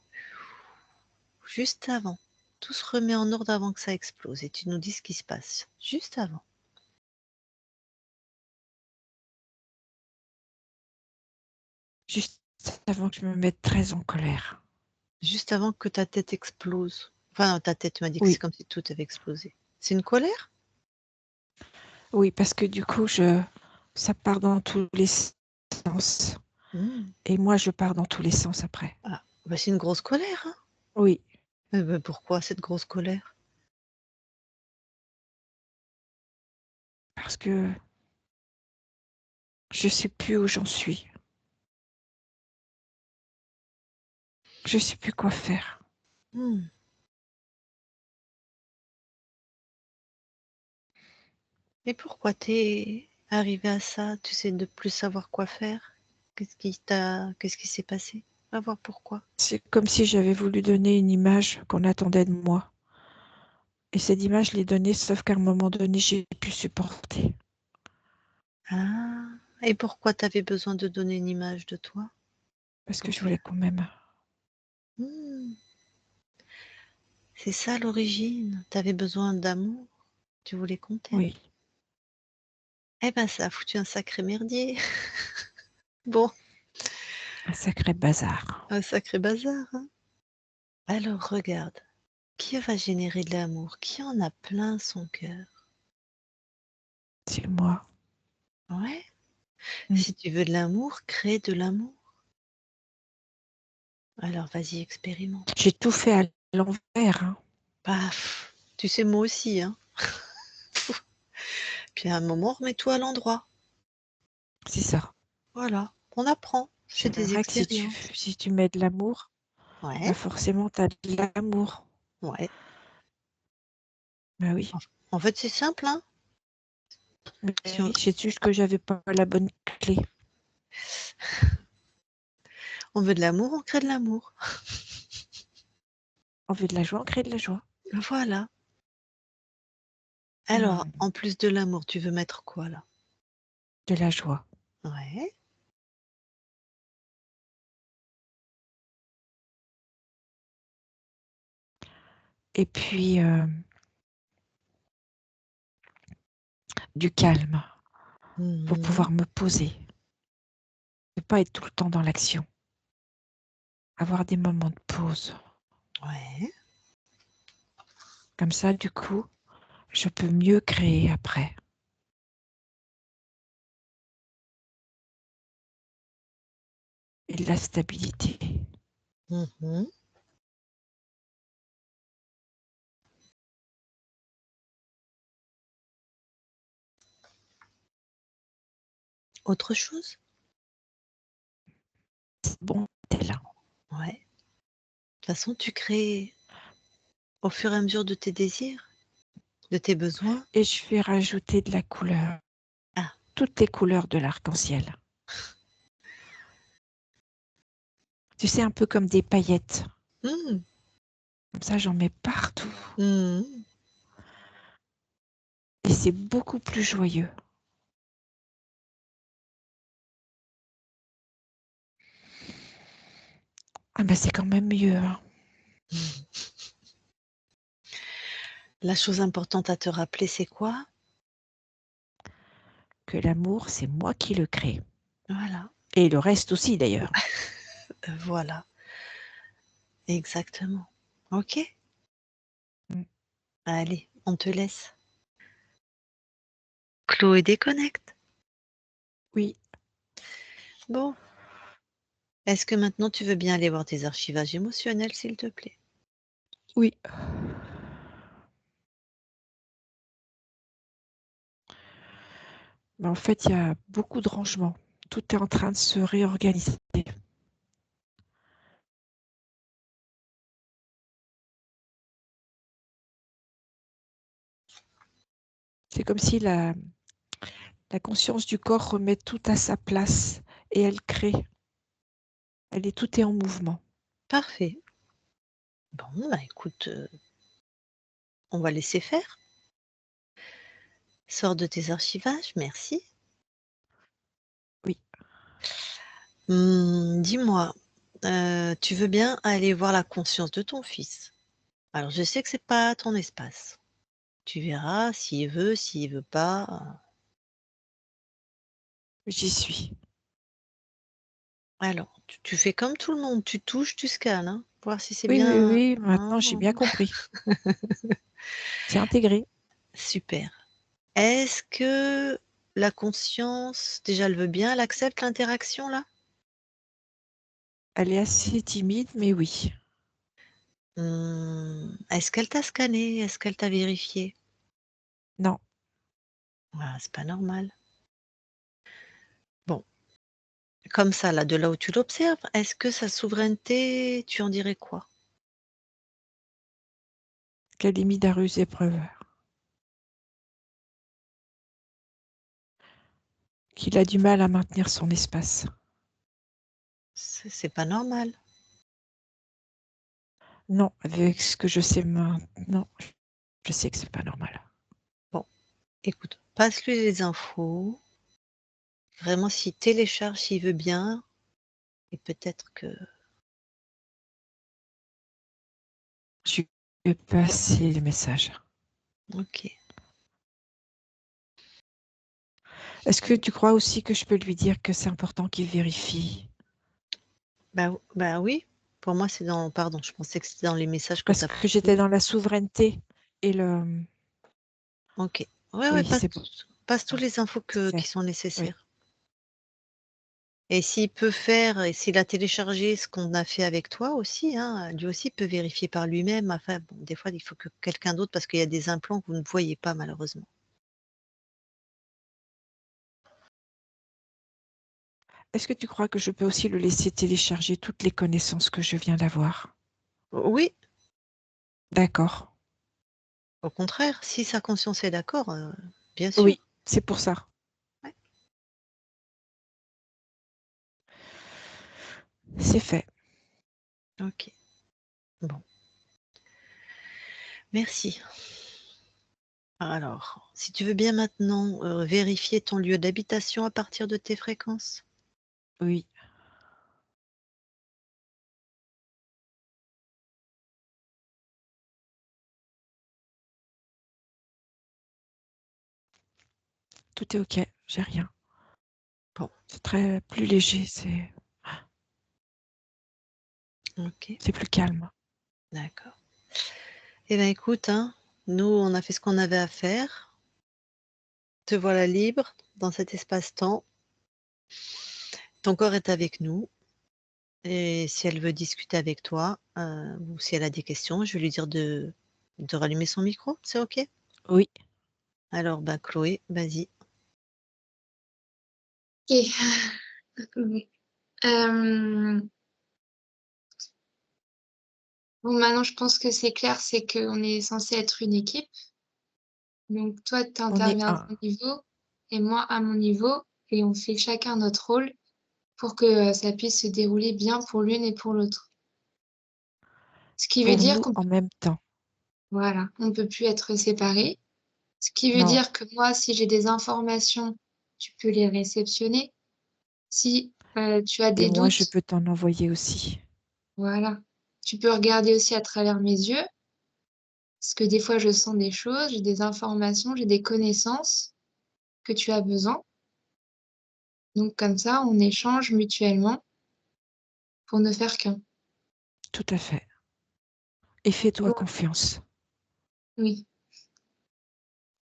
juste avant. Tout se remet en ordre avant que ça explose et tu nous dis ce qui se passe juste avant. juste avant que je me mette très en colère. Juste avant que ta tête explose. Enfin, ta tête, tu m'as dit que c'est Oui, comme si tout avait explosé. C'est une colère? oui, parce que du coup, ça part dans tous les sens. Hmm. Et moi, je pars dans tous les sens après. Ah, bah, c'est une grosse colère, hein. Oui, Ben, pourquoi cette grosse colère? parce que je sais plus où j'en suis. Je sais plus quoi faire. Hmm. Et pourquoi t'es arrivé à ça? Tu sais de plus savoir quoi faire? Qu'est-ce qui s'est passé? Va voir pourquoi. C'est comme si j'avais voulu donner une image qu'on attendait de moi. Et cette image, je l'ai donnée, sauf qu'à un moment donné, j'ai pu supporter. Ah, et pourquoi tu avais besoin de donner une image de toi? Parce que Pour je voulais faire. qu'on m'aime. Hmm, c'est ça l'origine. Tu avais besoin d'amour. Tu voulais qu'on t'aime. Oui, Eh ben, ça a foutu un sacré merdier. Bon, un sacré bazar. un sacré bazar, hein. Alors regarde, qui va générer de l'amour? Qui en a plein son cœur? C'est moi. Ouais. Mm. Si tu veux de l'amour, crée de l'amour. Alors vas-y, expérimente. J'ai tout fait à l'envers, hein. Paf. Tu sais, moi aussi, hein. Puis à un moment, remets-toi à l'endroit. C'est ça. Voilà, on apprend. C'est C'est des vrai que expériences. si tu mets de l'amour, Ouais, bah forcément, tu as de l'amour. ouais. Bah oui. En fait, c'est simple, hein. Mais Si on, oui, c'est juste que j'avais pas la bonne clé. on veut de l'amour, on crée de l'amour. On veut de la joie, on crée de la joie. Voilà. Alors, Mm. en plus de l'amour, tu veux mettre quoi là? De la joie. Ouais. Et puis, du calme pour Mhm. pouvoir me poser. Ne pas être tout le temps dans l'action. Avoir des moments de pause. Ouais. Comme ça, du coup, je peux mieux créer après. Et de la stabilité. Mhm. Autre chose? C'est bon, t'es là. Ouais. De toute façon, tu crées au fur et à mesure de tes désirs, de tes besoins. Et je vais rajouter de la couleur. Ah. Toutes les couleurs de l'arc-en-ciel. Tu sais, un peu comme des paillettes. Mhm. Comme ça, j'en mets partout. Mhm. Et c'est beaucoup plus joyeux. Ah ben c'est quand même mieux, hein. La chose importante à te rappeler, c'est quoi? Que l'amour, c'est moi qui le crée. Voilà. Et le reste aussi, d'ailleurs. Voilà. Exactement. Ok? Mm. Allez, on te laisse. Chloé déconnecte. Oui, Bon. Est-ce que maintenant tu veux bien aller voir tes archivages émotionnels, s'il te plaît? oui. Mais en fait, il y a beaucoup de rangements. Tout est en train de se réorganiser. C'est comme si La conscience du corps remet tout à sa place et elle crée. Tout est en mouvement. Parfait. Bon, bah écoute, on va laisser faire. Sors de tes archivages, merci. Oui. Dis-moi, tu veux bien aller voir la conscience de ton fils? Alors je sais que c'est pas ton espace. Tu verras s'il veut, s'il veut pas, J'y suis. Alors, tu fais comme tout le monde, tu touches, tu scannes, hein, voir si c'est Oui, oui, bien, oui, hein. maintenant j'ai bien compris. C'est intégré. Super. Est-ce que la conscience, déjà, elle veut bien, elle accepte l'interaction là? Elle est assez timide, mais oui. Est-ce qu'elle t'a scanné? Est-ce qu'elle t'a vérifié? Non. Ah, c'est pas normal. Bon, comme ça, là, de là où tu l'observes, est-ce que sa souveraineté, tu en dirais quoi? Qu'elle est mise à rude épreuve. Qu'il a du mal à maintenir son espace. C'est pas normal. Non, avec ce que je sais maintenant, je sais que c'est pas normal. Bon, écoute, passe-lui les infos. Vraiment, s'il télécharge, s'il veut bien, et peut-être que Je vais passer le message. OK. Est-ce que tu crois aussi que je peux lui dire que c'est important qu'il vérifie? Bah oui, pour moi, c'est dans pardon, je pensais que c'était dans les messages que tu Parce as que j'étais dans la souveraineté et le... OK. Ouais, ouais, Oui, c'est bon. passe toutes les infos C'est fait. qui sont Oui. nécessaires. Et s'il peut faire et s'il a téléchargé ce qu'on a fait avec toi aussi, hein, lui aussi peut vérifier par lui-même. Enfin bon, des fois, il faut que quelqu'un d'autre parce qu'il y a des implants que vous ne voyez pas malheureusement. Est-ce que tu crois que je peux aussi le laisser télécharger toutes les connaissances que je viens d'avoir? Oui, D'accord. au contraire, si sa conscience est d'accord, bien sûr. Oui, c'est pour ça. Ouais, C'est fait. OK. Bon, merci. Alors, si tu veux bien maintenant, vérifier ton lieu d'habitation à partir de tes fréquences? Oui. Tout est OK. J'ai rien. Bon, C'est très plus léger. OK, C'est plus calme. d'accord. Eh bien écoute, hein, nous, on a fait ce qu'on avait à faire. Te voilà libre dans cet espace-temps. Ton corps est avec nous et si elle veut discuter avec toi, ou si elle a des questions, je vais lui dire de rallumer son micro, c'est OK? Oui. Alors, bah, Chloé, vas-y. OK. Oui. Bon, maintenant, je pense que c'est clair, c'est qu'on est censé être une équipe. Donc, toi, tu On est interviens à un. ton niveau et moi à mon niveau, et on fait chacun notre rôle pour que ça puisse se dérouler bien pour l'une et pour l'autre. Ce qui veut Pour dire nous qu'on en même temps. voilà, on peut plus être séparés. Ce qui veut Non. dire que moi, si j'ai des informations, tu peux les réceptionner. Si tu as Et des moi, je doutes, peux t'en envoyer aussi. voilà, tu peux regarder aussi à travers mes yeux, parce que des fois, je sens des choses, j'ai des informations, j'ai des connaissances que tu as besoin. Donc comme ça, on échange mutuellement pour ne faire qu'un. Tout à fait. Et fais-toi Bon, confiance. oui.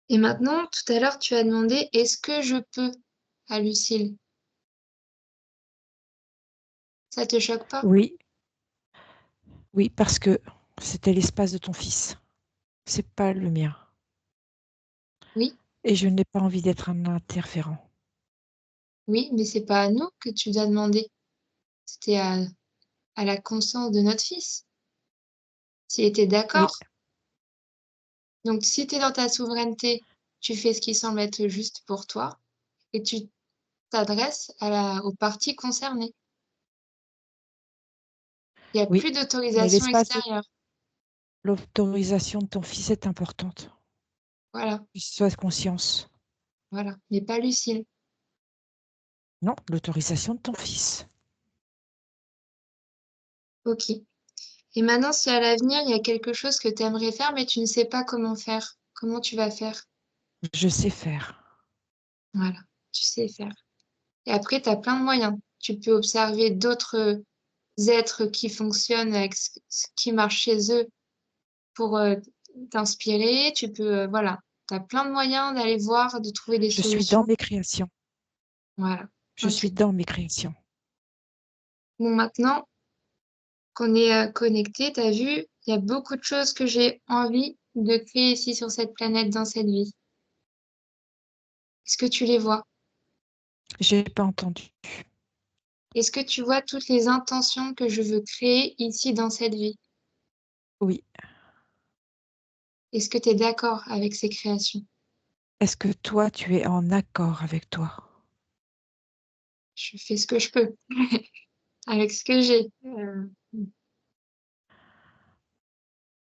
Et maintenant, tout à l'heure, tu as demandé, est-ce que je peux à Lucille? Ça te choque pas? Oui. Oui, parce que c'était l'espace de ton fils. C'est pas le mien. Oui, Et je n'ai pas envie d'être un interférent. oui, mais c'est pas à nous que tu dois demander. C'était à la conscience de notre fils, s'il était Oui. d'accord. Donc, si tu es dans ta souveraineté, tu fais ce qui semble être juste pour toi. et tu t'adresses aux parties concernées. Il n'y a Oui, plus mais d'autorisation extérieure. l'autorisation de ton fils est importante. Voilà, Que tu sois conscience. voilà, mais pas Lucille. Non, l'autorisation de ton fils. Ok. Et maintenant, si à l'avenir, il y a quelque chose que tu aimerais faire, mais tu ne sais pas comment faire, comment tu vas faire? Je sais faire. Voilà, tu sais faire. Et après, tu as plein de moyens. Tu peux observer d'autres êtres qui fonctionnent avec ce qui marche chez eux pour t'inspirer. Tu peux, voilà, tu as plein de moyens d'aller voir, de trouver des Je suis dans solutions. mes créations. Voilà. Je Ok. suis dans mes créations. Bon, maintenant qu'on est connecté, tu as vu, il y a beaucoup de choses que j'ai envie de créer ici sur cette planète, dans cette vie. Est-ce que tu les vois? J'ai pas entendu. Est-ce que tu vois toutes les intentions que je veux créer ici dans cette vie? Oui. Est-ce que tu es d'accord avec ces créations? Est-ce que toi, tu es en accord avec toi? Je fais ce que je peux avec ce que j'ai.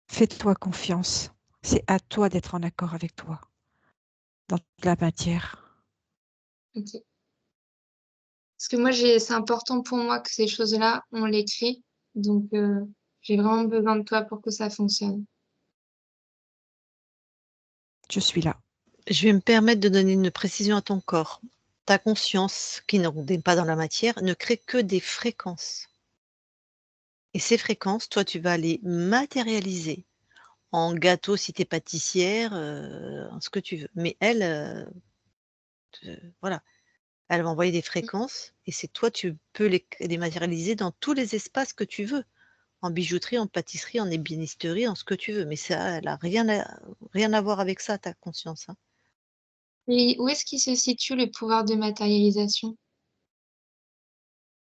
Fais-toi confiance. C'est à toi d'être en accord avec toi dans la matière. Ok. Parce que moi, c'est important pour moi que ces choses-là, on les crée. Donc, j'ai vraiment besoin de toi pour que ça fonctionne. Je suis là. Je vais me permettre de donner une précision à ton corps. Ta conscience, qui n'est pas dans la matière, ne crée que des fréquences. Et ces fréquences, toi, tu vas les matérialiser en gâteau si tu es pâtissière, en ce que tu veux. Mais elle, voilà, elle va envoyer des fréquences et c'est toi, tu peux les matérialiser dans tous les espaces que tu veux, en bijouterie, en pâtisserie, en ébénisterie, en ce que tu veux. Mais ça, elle a rien à voir avec ça, ta conscience, hein. Et où est-ce qu'il se situe le pouvoir de matérialisation?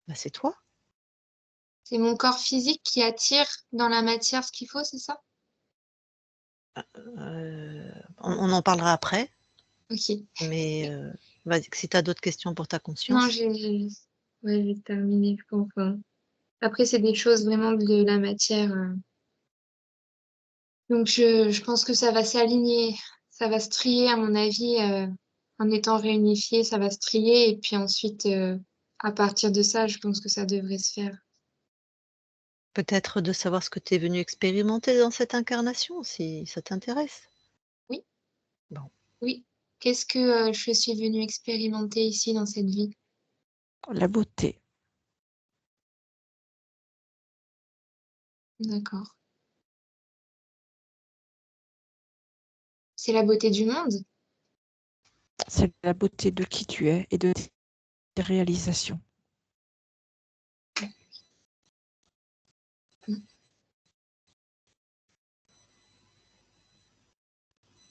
Bah, c'est toi. C'est mon corps physique qui attire dans la matière ce qu'il faut, c'est ça? On en parlera après, Ok. mais vas-y, si tu as d'autres questions pour ta Non, conscience. ouais, j'ai terminé, je comprends. Après, c'est des choses vraiment de la matière. Donc, je pense que ça va s'aligner, ça va se trier, à mon avis, en étant réunifié, ça va se trier. Et puis ensuite, à partir de ça, je pense que ça devrait se faire. Peut-être de savoir ce que tu es venu expérimenter dans cette incarnation, si ça t'intéresse. Oui, Bon, oui. Qu'est-ce que je suis venue expérimenter ici dans cette vie? La beauté. D'accord. C'est la beauté du monde? C'est la beauté de qui tu es et de tes réalisations. Mm.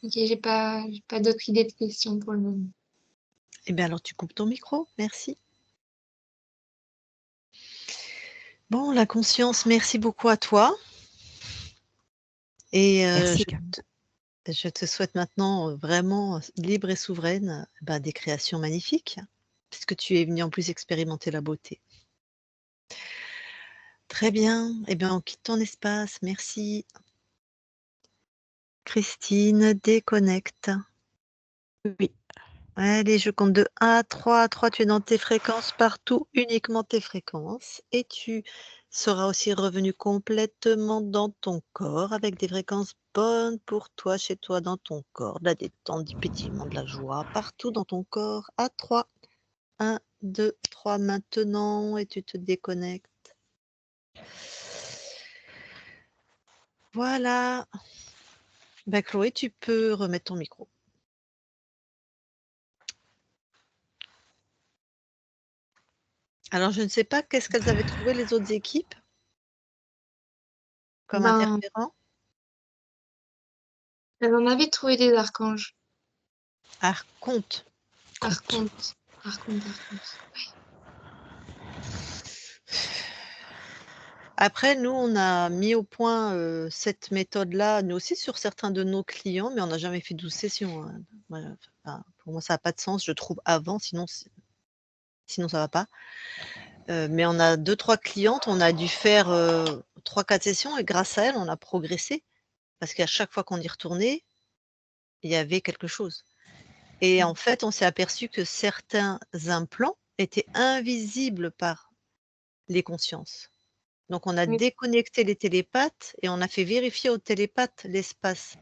Ok, j'ai pas d'autres idées de questions pour le moment. eh bien alors tu coupes ton micro, merci. Bon, la conscience, merci beaucoup à toi. Et Merci. je te souhaite maintenant vraiment libre et souveraine des créations magnifiques, puisque tu es venu en plus expérimenter la beauté. Très bien, eh bien on quitte ton espace, merci. Christine, déconnecte. Oui. Allez, je compte de 1 à 3. À 3, tu es dans tes fréquences partout, uniquement tes fréquences. Et tu seras aussi revenu complètement dans ton corps avec des fréquences bonnes pour toi, chez toi, dans ton corps. De la détente, du pétillement, de la joie, partout dans ton corps. À 3. 1, 2, 3 maintenant. Et tu te déconnectes. Voilà. Chloé, tu peux remettre ton micro. Alors, je ne sais pas qu'est-ce qu'elles avaient trouvé les autres équipes comme Ben, interférent. elle en avait trouvé des archanges. Archonte. Archontes. Archontes, archontes. Après, nous, on a mis au point cette méthode-là, nous aussi, sur certains de nos clients, mais on n'a jamais fait 12 sessions, hein. Voilà, enfin, Pour moi, ça n'a pas de sens, je trouve, avant, sinon ça va pas. Mais on a 2-3 clientes, on a dû faire 3-4 sessions et grâce à elles, on a progressé. Parce qu'à chaque fois qu'on y retournait, il y avait quelque chose. Et en fait, on s'est aperçu que certains implants étaient invisibles par les consciences. Donc on a Oui. déconnecté les télépathes et on a fait vérifier aux télépathes l'espace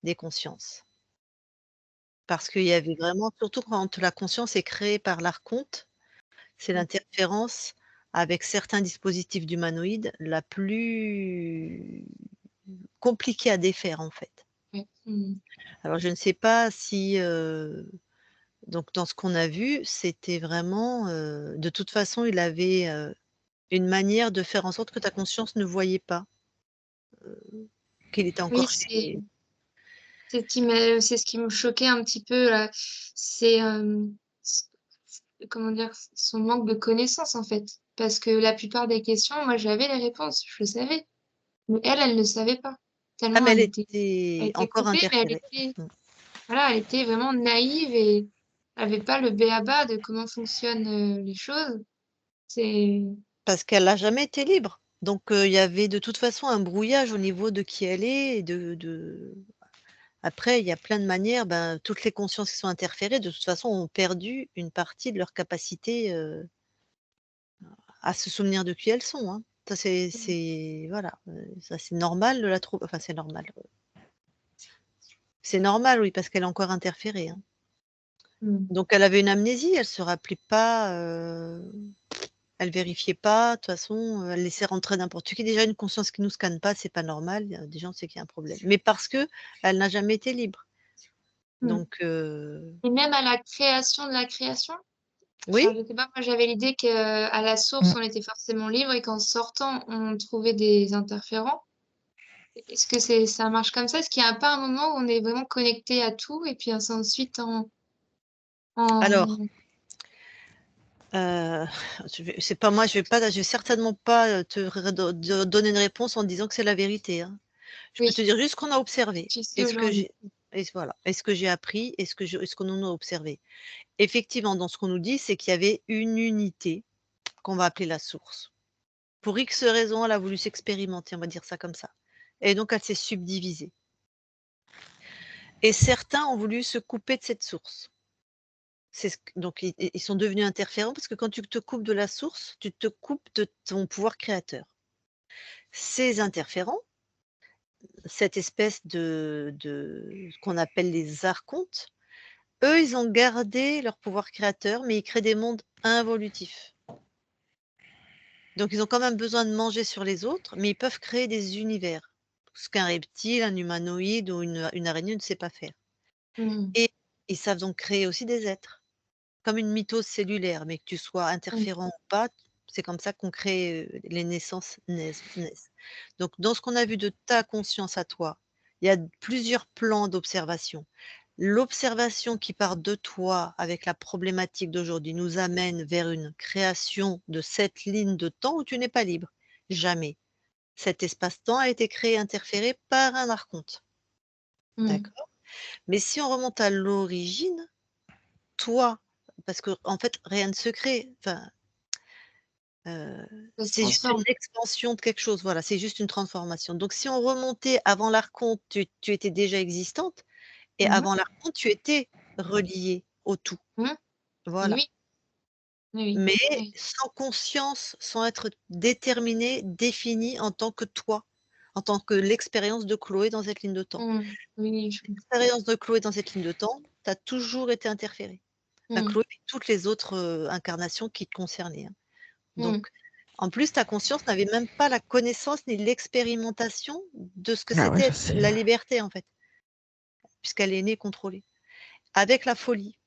des consciences. Parce qu'il y avait vraiment, surtout quand la conscience est créée par l'archonte, c'est l'interférence avec certains dispositifs d'humanoïdes la plus compliquée à défaire, en fait. Ouais. Alors je ne sais pas si, donc dans ce qu'on a vu, c'était vraiment, de toute façon, il avait, une manière de faire en sorte que ta conscience ne voyait pas, qu'il était Oui, encore chez. c'est ce qui me choquait un petit peu là. C'est comment dire, son manque de connaissances en fait. Parce que la plupart des questions, moi j'avais les réponses, je le savais. Mais elle ne savait pas. Ah Tellement mais elle elle était était encore coupée, mais interférée. Mmh. voilà, elle était vraiment naïve et elle avait pas le b.a.-ba de comment fonctionnent les choses. C'est Parce qu'elle n'a jamais été libre. Donc il y avait de toute façon un brouillage au niveau de qui elle est et de après il y a plein de manières, ben, toutes les consciences qui sont interférées, de toute façon, ont perdu une partie de leur capacité, à se souvenir de qui elles sont, hein. Ça c'est voilà, ça c'est normal de la trouver, enfin c'est normal, c'est normal oui, parce qu'elle est encore interférée, hein. mmh. Donc elle avait une amnésie, elle se rappelait pas, elle vérifiait pas, de toute façon, elle laissait rentrer n'importe qui. Déjà une conscience qui nous scanne pas, c'est pas normal, il y a des gens, c'est qu'il y a un problème. Mais parce qu'elle n'a jamais été libre. Mmh. Donc Et même à la création de la création? oui, Enfin, je sais pas, moi j'avais l'idée qu'à la source, on était forcément libre et qu'en sortant, on trouvait des interférents. Est-ce que ça marche comme ça? Est-ce qu'il y a pas un moment où on est vraiment connecté à tout et puis c'est ensuite alors, en c'est pas moi, je vais certainement pas, te redo de donner une réponse en disant que c'est la vérité, hein. Je peux oui, te dire juste ce qu'on a observé tu sais et ce que aujourd'hui. j'ai et voilà, et ce que j'ai appris et ce qu'on en a observé. Effectivement, dans ce qu'on nous dit, c'est qu'il y avait une unité qu'on va appeler la source. Pour X raisons, elle a voulu s'expérimenter, on va dire ça comme ça. Et donc elle s'est subdivisée. Et certains ont voulu se couper de cette source. C'est ce q Donc ils sont devenus interférents parce que quand tu te coupes de la source, tu te coupes de ton pouvoir créateur. Ces interférents, cette espèce de qu'on appelle les archontes, eux, ils ont gardé leur pouvoir créateur, mais ils créent des mondes involutifs. Donc ils ont quand même besoin de manger sur les autres, mais ils peuvent créer des univers, ce qu'un reptile, un humanoïde ou une araignée ne sait pas faire. Mmh. Et ils savent donc créer aussi des êtres, comme une mitose cellulaire, mais que tu sois Mmh. interférent ou pas, c'est comme ça qu'on crée, les naissances naissent. Donc dans ce qu'on a vu de ta conscience à toi, il y a plusieurs plans d'observation. L'observation qui part de toi avec la problématique d'aujourd'hui nous amène vers une création de cette ligne de temps où tu n'es pas libre. Jamais. Cet espace-temps a été créé, interféré par un archonte. Mmh. D'accord? Mais si on remonte à l'origine, toi, parce que en fait, rien de secret, enfin, Ça se c'est juste une transforme. expansion de quelque chose, voilà, c'est juste une transformation. Donc si on remontait avant l'archonte, tu étais déjà existante et Mmh mh. avant l'archonte, tu étais reliée au tout. Mmh. Voilà. Oui, oui, Mais oui. sans conscience, sans être déterminée, définie en tant que toi, en tant que l'expérience de Chloé dans cette ligne de temps. Mmh. Oui, je comprends. L'expérience de Chloé dans cette ligne de temps, tu as toujours été interférée. Enfin, Mmh. Chloé et toutes les autres, incarnations qui te concernaient, hein. Mmh. Donc, en plus, ta conscience n'avait même pas la connaissance ni l'expérimentation de ce que Ah ouais, je c'était sais. la liberté, en fait, puisqu'elle est née contrôlée, avec la folie.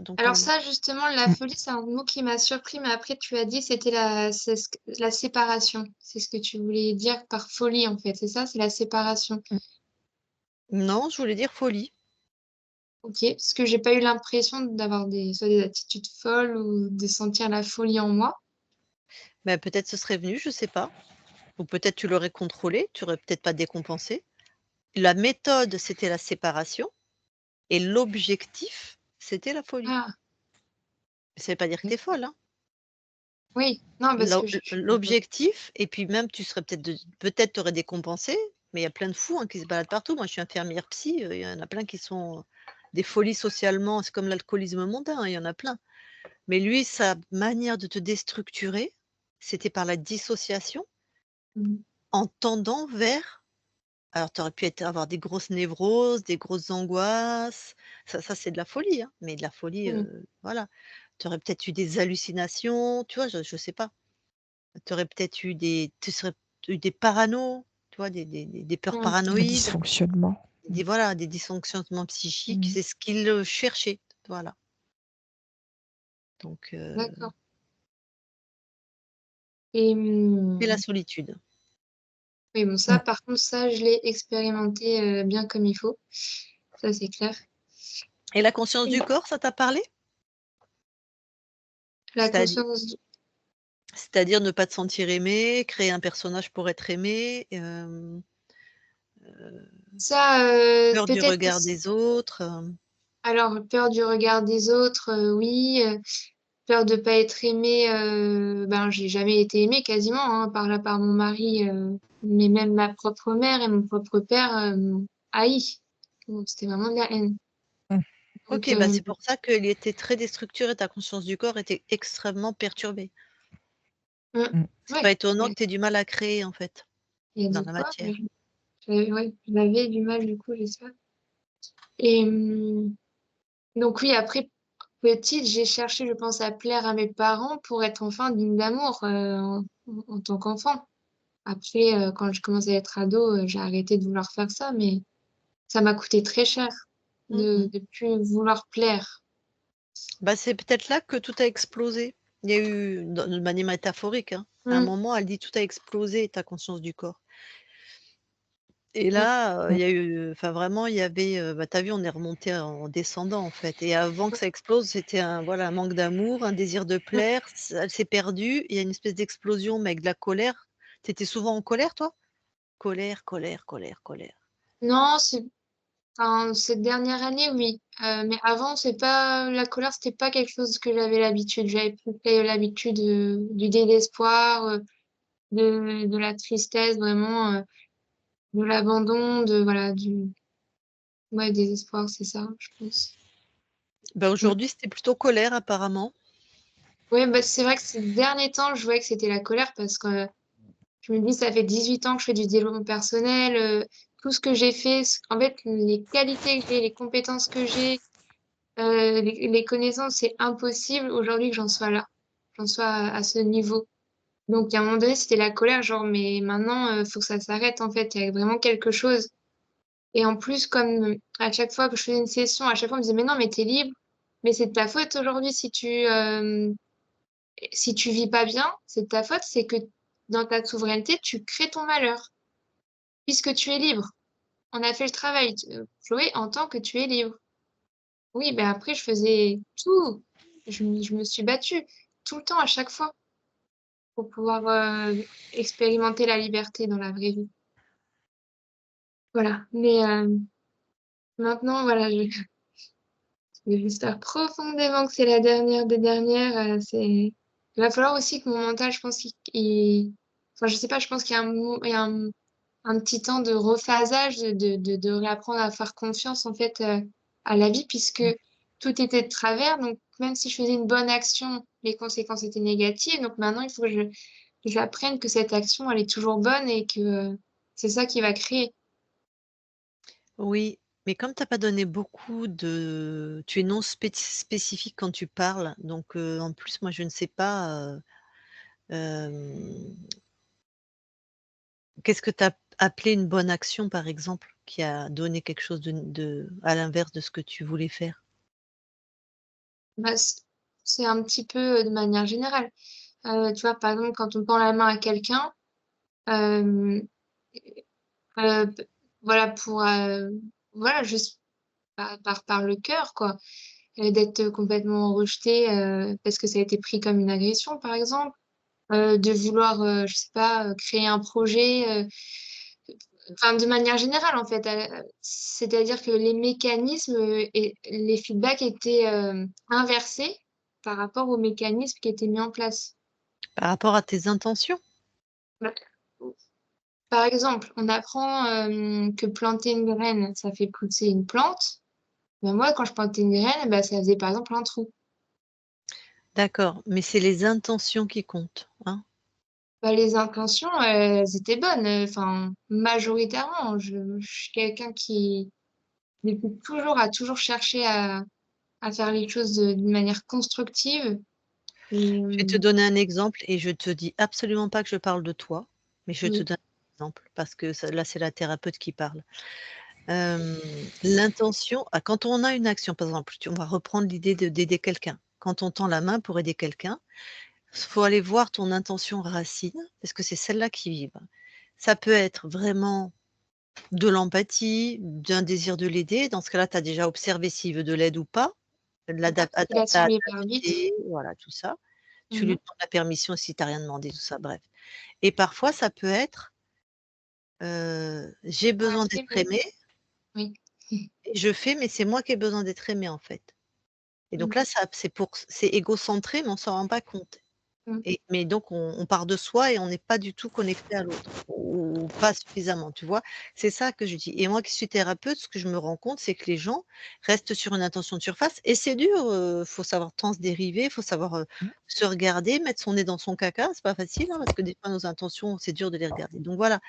Donc, Alors ça, justement, la Mmh. folie, c'est un mot qui m'a surpris, mais après tu as dit c'était la séparation. C'est ce que tu voulais dire par folie, en fait, c'est ça? C'est la séparation. non, je voulais dire folie. OK. Parce que j'ai pas eu l'impression d'avoir soit des attitudes folles ou de sentir la folie en moi. Mais peut-être ce serait venu, je sais pas. Ou peut-être tu l'aurais contrôlé, tu aurais peut-être pas décompensé. La méthode, c'était la séparation Et l'objectif, c'était la folie. Ah, Ça veut pas dire que tu es folle, hein. oui. Non, parce que L'objectif, et puis même tu serais peut-être tu aurais décompensé, mais il y a plein de fous, hein, qui se baladent partout. Moi, je suis infirmière psy, il y en a plein qui sont des folies socialement, c'est comme l'alcoolisme mondain, il y en a plein. Mais lui, sa manière de te déstructurer, c'était par la dissociation Mmh. en tendant vers, alors tu aurais pu avoir des grosses névroses, des grosses angoisses, ça c'est de la folie, hein, mais de la folie, Mmh. voilà. Tu aurais peut-être eu des hallucinations, tu vois? Je sais pas. Tu aurais peut-être eu des parano, tu vois? Des peurs Mmh. Un paranoïdes, dysfonctionnement. voilà, des dysfonctionnements psychiques, Mmh. c'est ce qu'il, cherchait, voilà. Donc D'accord. Et la solitude. oui, bon ça, par contre, ça, je l'ai expérimenté, bien comme il faut. Ça, c'est clair. Et la conscience Et du corps, ça t'a parlé? la C'est-à-dire conscience c'est-à-dire ne pas te sentir aimé, créer un personnage pour être aimé, ça, peur du peut-être que regard des autres, alors peur du regard des autres, oui, peur de pas être aimée, ben, j'ai jamais été aimée quasiment, hein, par mon mari, mais même ma propre mère et mon propre père, m'ont haïe. Donc c'était vraiment de la haine. Mmh. Donc OK, bah, c'est pour ça qu'il était très déstructuré, ta conscience du corps était extrêmement perturbée. mmh, Mmh. C'est pas ouais, étonnant ouais, que tu aies du mal à créer, en fait, il y a dans de la quoi, mais matière. ouais, j'avais du mal du coup, j'espère. Et donc oui, après, petite, j'ai cherché, je pense, à plaire à mes parents pour être enfin digne d'amour, en tant qu'enfant. Après, quand je commençais à être ado, j'ai arrêté de vouloir faire ça, mais ça m'a coûté très cher Mmh mh. de plus vouloir plaire. Bah, c'est peut-être là que tout a explosé. Il y a eu, de manière métaphorique, hein, à un Mmh, moment, elle dit: «Tout a explosé, ta conscience du corps». Et mmh, là, il Mmh. y a eu, enfin vraiment, il y avait, bah, tu as vu, on est remonté en descendant, en fait, et avant que ça explose, c'était un manque d'amour, un désir de mmh. plaire, elle s'est perdue, il y a une espèce d'explosion, mais avec de la colère. Tu étais souvent en colère, toi? Colère, colère, colère, colère. Non, enfin, cette dernière année, oui, mais avant, c'est pas la colère, c'était pas quelque chose que j'avais l'habitude. J'avais plus l'habitude, du désespoir, de la tristesse, vraiment, de l'abandon, de voilà, du ouais, désespoir, c'est ça, je pense. Bah, Mmh. aujourd'hui, c'était plutôt colère apparemment. Ouais, bah, c'est vrai que ces derniers temps, je voyais que c'était la colère parce que je me dis: «Ça fait 18 ans que je fais du développement personnel, tout ce que j'ai fait, en fait, les qualités que j'ai, les compétences que j'ai, les connaissances, c'est impossible aujourd'hui que j'en sois là, j'en sois à ce niveau». Donc à un moment donné, c'était la colère, genre: «Mais maintenant, faut que ça s'arrête, en fait, il y a vraiment quelque chose». Et en plus, comme à chaque fois que je faisais une session, à chaque fois, on me disait: «Mais non, mais tu es libre, mais c'est de ta faute aujourd'hui si tu vis pas bien, c'est de ta faute, c'est que dans ta souveraineté, tu crées ton malheur, puisque tu es libre. On a fait le travail, Chloé, entends que tu es libre». Oui, ben après je faisais tout. Je me suis battue tout le temps, à chaque fois, pour pouvoir, expérimenter la liberté dans la vraie vie. Voilà, mais maintenant, voilà, j'espère profondément que c'est la dernière des dernières, il va falloir aussi que mon mental, je pense qu'il enfin, je sais pas, je pense qu'il y a il y a un petit temps de rephasage, de réapprendre à faire confiance, en fait, à la vie puisque tout était de travers. Donc même si je faisais une bonne action, les conséquences étaient négatives. Donc maintenant, il faut que j'apprenne que cette action, elle est toujours bonne et que, c'est ça qui va créer. Oui, mais comme tu as pas donné beaucoup de, tu es non spécifique quand tu parles, donc en plus, moi, je ne sais pas, hem, qu'est-ce que tu as appelé une bonne action, par exemple, qui a donné quelque chose de à l'inverse de ce que tu voulais faire? Bah, c'est un petit peu, de manière générale. Tu vois, par exemple, quand on tend la main à quelqu'un, hem, p voilà pour, voilà juste par le cœur quoi, d'être complètement rejeté, parce que ça a été pris comme une agression par exemple, de vouloir, je sais pas, créer un projet, Enfin, de manière générale, en fait, c'est-à-dire que les mécanismes et les feedbacks étaient inversés par rapport aux mécanismes qui étaient mis en place. Par rapport à tes intentions? Bah, Par exemple, on apprend que planter une graine, ça fait pousser une plante. Mais moi, quand je plantais une graine, bah, ça faisait par exemple un trou. D'accord, mais c'est les intentions qui comptent, hein? Bah, les intentions, elles étaient bonnes. Enfin, majoritairement, je suis quelqu'un qui, depuis toujours, a toujours cherché à faire les choses d'une manière constructive. Et, Je vais te donner un exemple et je te dis absolument pas que je parle de toi, mais je te oui, donne un exemple parce que ça là, c'est la thérapeute qui parle. L'intention quand on a une action, par exemple, on va reprendre l'idée d'aider quelqu'un. Quand on tend la main pour aider quelqu'un, faut aller voir ton intention racine, parce que c'est celle-là qui vibre. Ça peut être vraiment de l'empathie, d'un désir de l'aider. Dans ce cas-là, tu as déjà observé s'il veut de l'aide ou pas, l'articulation hyper vite. adapter, voilà, tout ça. Tu lui Mhm. demandes la permission si tu as rien demandé, tout ça, bref. Et parfois, ça peut être, j'ai besoin Après, d'être aimé oui. et je fais, mais c'est moi qui ai besoin d'être aimé, en fait. Et donc Mm, là, c'est égocentré, mais on s'en rend pas compte. mm. Mais donc on part de soi et on n'est pas du tout connecté à l'autre ou pas suffisamment, tu vois? C'est ça que je dis et moi qui suis thérapeute, ce que je me rends compte, c'est que les gens restent sur une intention de surface et c'est dur, faut savoir transdériver, faut savoir, se regarder, mettre son nez dans son caca, c'est pas facile, hein, parce que des fois nos intentions, c'est dur de les regarder. Donc voilà,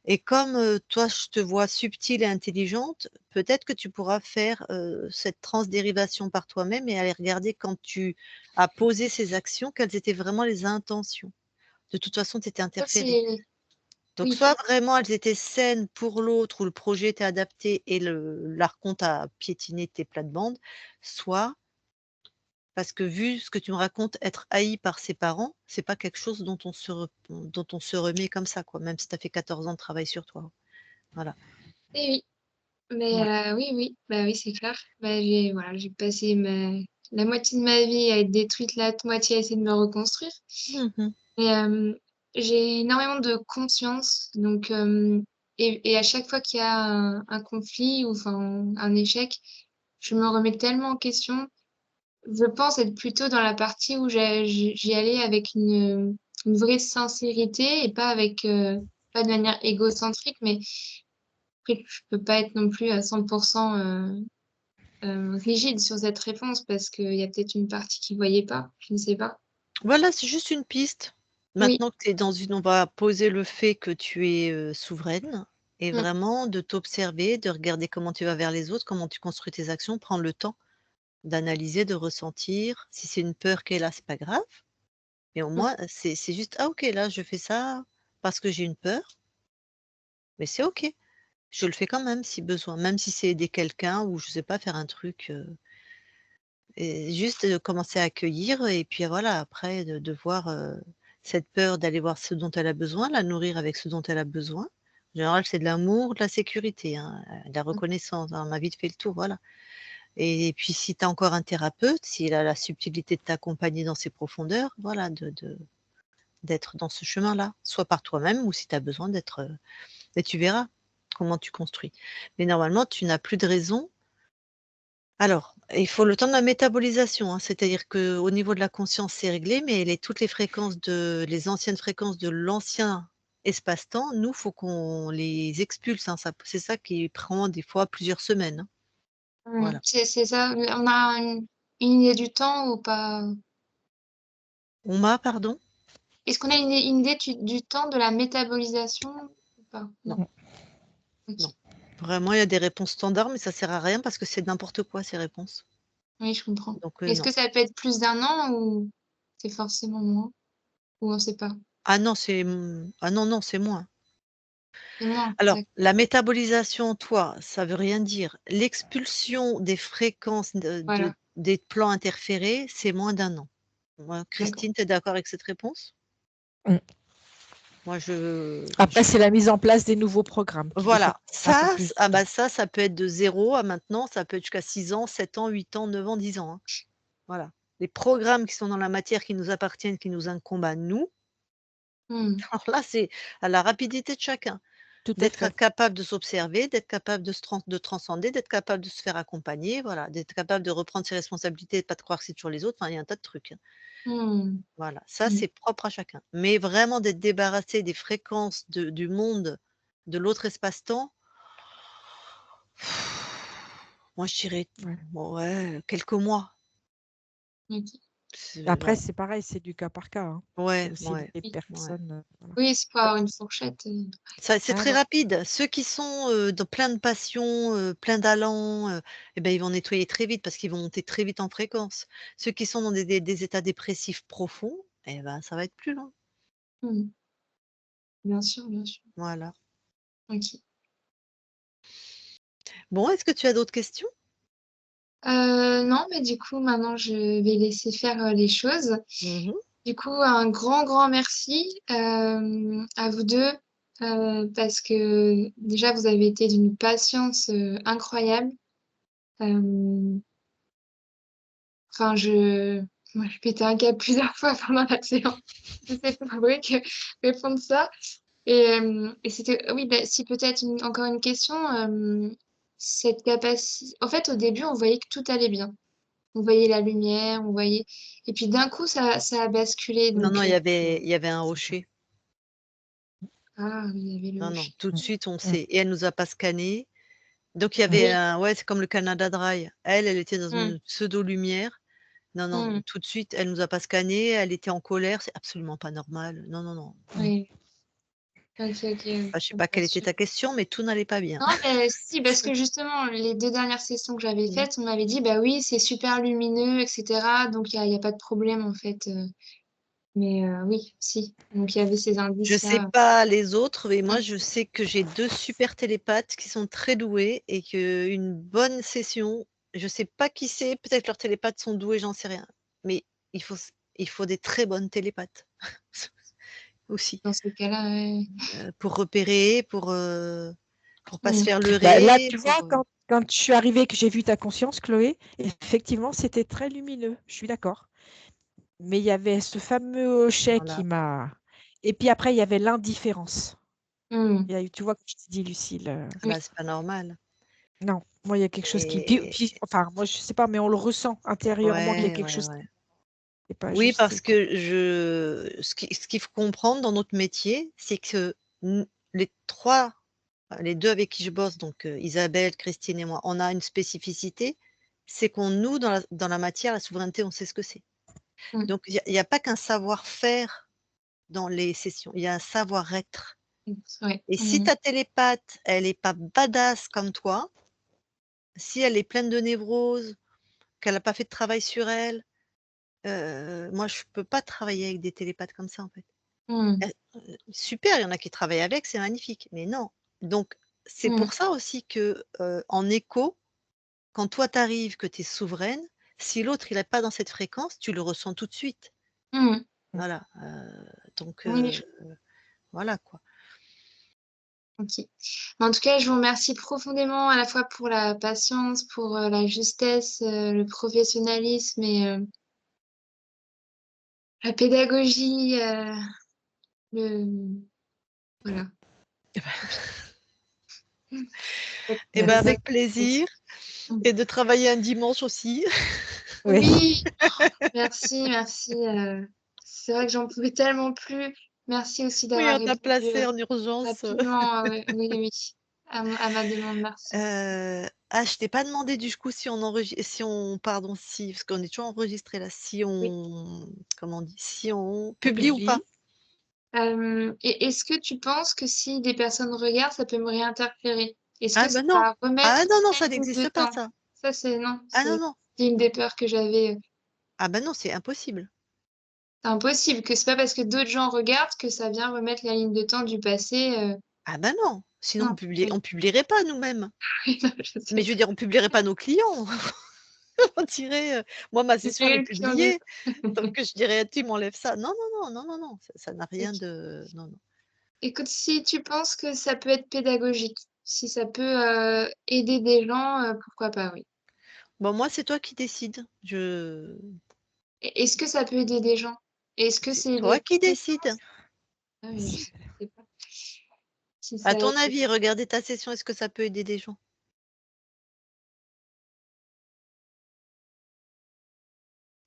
et comme, toi, je te vois subtile et intelligente, peut-être que tu pourras faire, cette transdérivation par toi-même et aller regarder quand tu as posé ces actions, quelles étaient vraiment les intentions. De toute façon, tu étais Ça, interférée. c'est, Donc oui. soit vraiment elles étaient saines pour l'autre ou le projet était adapté et le l'archonte a piétiné tes plates-bandes, soit parce que vu ce que tu me racontes, être haï par ses parents, c'est pas quelque chose dont on se remet comme ça, quoi, même si tu as fait 14 ans de travail sur toi. Voilà. Eh oui. Mais Voilà. oui, oui, bah oui, c'est clair. Bah, j'ai passé la moitié de ma vie à être détruite, la moitié à essayer de me reconstruire. Mmh mh. Et j'ai énormément de conscience. Donc, et à chaque fois qu'il y a un conflit ou enfin un échec, je me remets tellement en question. Je pense être plutôt dans la partie où j'y allais avec une vraie sincérité et pas avec, pas de manière égocentrique, mais après, je peux pas être non plus à 100% rigide sur cette réponse parce qu'il y a peut-être une partie qui voyait pas, je ne sais pas. Voilà, c'est juste une piste. Oui. Maintenant que tu es dans une on va poser le fait que tu es, souveraine et Mmh. vraiment de t'observer, de regarder comment tu vas vers les autres, comment tu construis tes actions, prendre le temps d'analyser, de ressentir. Si c'est une peur qui est là, c'est pas grave, mais au Mmh. moins, c'est juste: «Ah OK, là, je fais ça parce que j'ai une peur, mais c'est OK. Je le fais quand même si besoin», même si c'est aider quelqu'un ou je sais pas, faire un truc, et juste, commencer à accueillir et puis voilà, après de voir, cette peur d'aller voir ce dont elle a besoin, la nourrir avec ce dont elle a besoin. En général, c'est de l'amour, de la sécurité, hein, de la Mmh. reconnaissance, hein, on a vite fait le tour, voilà. Et puis si tu as encore un thérapeute, s'il a la subtilité de t'accompagner dans ces profondeurs, voilà, d'être dans ce chemin-là, soit par toi-même ou si tu as besoin d'être, et tu verras comment tu construis. Mais normalement, tu n'as plus de raison. Alors, il faut le temps de la métabolisation, hein, c'est-à-dire qu'au niveau de la conscience, c'est réglé, mais toutes les anciennes fréquences de l'ancien espace-temps, nous, faut qu'on les expulse, hein, c'est ça qui prend des fois plusieurs semaines, hein. Mmh. Voilà. C'est ça. On a une idée du temps ou pas? On m'a pardon? Est-ce qu'on a une idée du temps de la métabolisation ou pas? Non, Non. OK. non. Vraiment, il y a des réponses standards, mais ça sert à rien parce que c'est n'importe quoi ces réponses. Oui, je comprends. Donc Est-ce non. que ça peut être plus d'un an ou c'est forcément moins? Ou on sait pas? Ah non, ah non, non, c'est moins. C'est moins? Alors, D'accord. la métabolisation, toi, ça veut rien dire. L'expulsion des fréquences Voilà, des plans interférés, c'est moins d'un an. Moi, d'accord. Christine, tu es d'accord avec cette réponse? Mmh. Moi, Après, c'est la mise en place des nouveaux programmes qui, des fois, voilà, prennent un peu plus de temps. ça peut être de 0 à maintenant, ça peut être jusqu'à 6 ans, 7 ans, 8 ans, 9 ans, 10 ans, hein. Voilà. Les programmes qui sont dans la matière, qui nous appartiennent, qui nous incombent à nous, Mmh. alors là, c'est à la rapidité de chacun. Tout à d'être fait. capable de s'observer, d'être capable de transcender, d'être capable de se faire accompagner, voilà, d'être capable de reprendre ses responsabilités et de pas de croire que c'est toujours les autres. Enfin, il y a un tas de trucs, hein. Mmh. Voilà, ça, Mmh. c'est propre à chacun. Mais vraiment d'être débarrassé des fréquences du monde, de l'autre espace-temps, moi, je dirais, Ouais. ouais, quelques mois. OK. Après, Voilà. c'est pareil, c'est du cas par cas, hein. C'est Ouais, aussi ouais, les Oui. ouais. personnes, voilà. Oui, c'est pas avoir une fourchette, C'est Ah très non. rapide. Ceux qui sont, dans plein de passion, plein d'allant, et ben, ils vont nettoyer très vite parce qu'ils vont monter très vite en fréquence. Ceux qui sont dans des états dépressifs profonds, et ben, ça va être plus long. Mmh. Bien sûr, bien sûr. Voilà. OK. Bon, est-ce que tu as d'autres questions? Non, mais du coup, maintenant, je vais laisser faire, les choses. Mmh. Du coup, un grand, grand merci, à vous 2 parce que déjà, vous avez été d'une patience, incroyable. Hem, enfin, moi, je pétais un câble plusieurs fois pendant la séance. Je sais pas vrai que répondre ça et c'était oui, bah, si peut-être encore une question, cette capaci en fait, au début, on voyait que tout allait bien. On voyait la lumière, on voyait et puis d'un coup, ça a basculé Non, non, donc il y avait un C'est ça. rocher. ah oui, il y avait le Non, non, hocher. tout de Mmh. suite, on Mmh. sait et elle nous a pas scanné. Donc il y Mmh. avait Oui. un ouais, c'est comme le Canada Dry. Elle était dans Mmh. une pseudo lumière. Non, non, Mmh. tout de suite, elle nous a pas scanné, elle était en colère, c'est absolument pas normal. Non, non, non. Mmh. Oui. OK, OK, oui, Enfin, je sais je me pas quelle était rassure. ta question, mais tout n'allait pas bien. Non, mais si, parce que justement, les 2 dernières sessions que j'avais Mmh. faites, on m'avait dit: «Bah oui, c'est super lumineux et cetera, donc il y a pas de problème en fait», mais oui, si, donc il y avait ces Je sais indices-là. pas les autres, mais Mmh. moi, je sais que j'ai 2 super télépathes qui sont très doués et qu'une bonne session, je sais pas qui c'est, peut-être que leurs télépathes sont doués, j'en sais rien. Mais il faut des très bonnes télépathes aussi, Dans ces cas-là, ouais. pour repérer, pour pas se Mmh. faire Bah, là, leurrer, tu vois, quand je suis arrivée, que j'ai vu ta conscience, Chloé, effectivement, c'était très lumineux. Je suis d'accord. Mais il y avait ce fameux hochet qui voilà. m'a. Et puis après, il y avait l'indifférence. Mmh. Il y a eu, tu vois, comme je t'ai dit, Lucille. Ah Oui. bah, c'est pas normal Non, moi, il y a quelque chose qui. et Enfin, moi, je sais pas, mais on le ressent intérieurement qu'il y a ouais, quelque ouais, chose qui ouais. n'est pas Oui, juste, parce quoi. que ce qu'il faut comprendre dans notre métier, c'est que les 3, les 2 avec qui je bosse, donc Isabelle, Christine et moi, on a une spécificité, c'est qu'on nous, dans la matière, la souveraineté, on sait ce que c'est. Mmh. Donc il y a pas qu'un savoir-faire dans les sessions, il y a un savoir-être Mmh. Ouais. et si Mmh. ta télépathe, elle est pas badass comme toi, si elle est pleine de névroses, qu'elle a pas fait de travail sur elle, moi je peux pas travailler avec des télépathes comme ça, en fait. Mmh. Super, il y en a qui travaillent avec, c'est magnifique, mais non. Donc c'est Mmh. pour ça aussi que, en écho, quand toi tu arrives, que tu es souveraine, si l'autre il est pas dans cette fréquence, tu le ressens tout de suite. Mmh. Mmh. Voilà, donc Oui, je voilà quoi. OK. En tout cas, je vous remercie profondément à la fois pour la patience, pour, la justesse, le professionnalisme et la pédagogie, le voilà. Et puis Et ben, ça avec plaisir mmh. et de travailler un dimanche aussi. Oui. Oui! Merci, merci, c'est vrai que j'en pouvais tellement plus. Merci aussi Oui, d'avoir on t'a répondu, placé en urgence. rapidement, ouais, oui, oui, à ma demande, merci. Je t'ai pas demandé du coup si parce qu'on est toujours enregistré là, si Oui, on comment on dit? Si on On publie ou pas? publie. et est-ce que tu penses que si des personnes regardent, ça peut me réinterférer? Est-ce Ah que ça ben non! va Ah remettre non, non, la ça ligne de n'existe pas temps? ça. Ça, c'est non, Ah non, non. c'est une des peurs que j'avais, Ah ben non, c'est impossible. c'est impossible, que c'est pas parce que d'autres gens regardent que ça vient remettre la ligne de temps du passé, Ah ben non, sinon non, oui, on publierait pas nous-mêmes. oui, non, je Mais sais. je veux dire, on publierait pas nos clients. On dirait, moi ma Je session elle dirais est le client de publiée, donc je dirais: «Tu m'enlèves ça». Non, non, non, non, non, non, ça n'a rien OK. de non, non. Écoute, si tu penses que ça peut être pédagogique, si ça peut, aider des gens, pourquoi pas, oui. Bon moi c'est toi qui décides. Je Et est-ce que ça peut aider des gens? Est-ce que C'est c'est toi des qui décides. compétences ah oui, je sais pas. Si À ça ton aide. avis, regarder ta session, est-ce que ça peut aider des gens?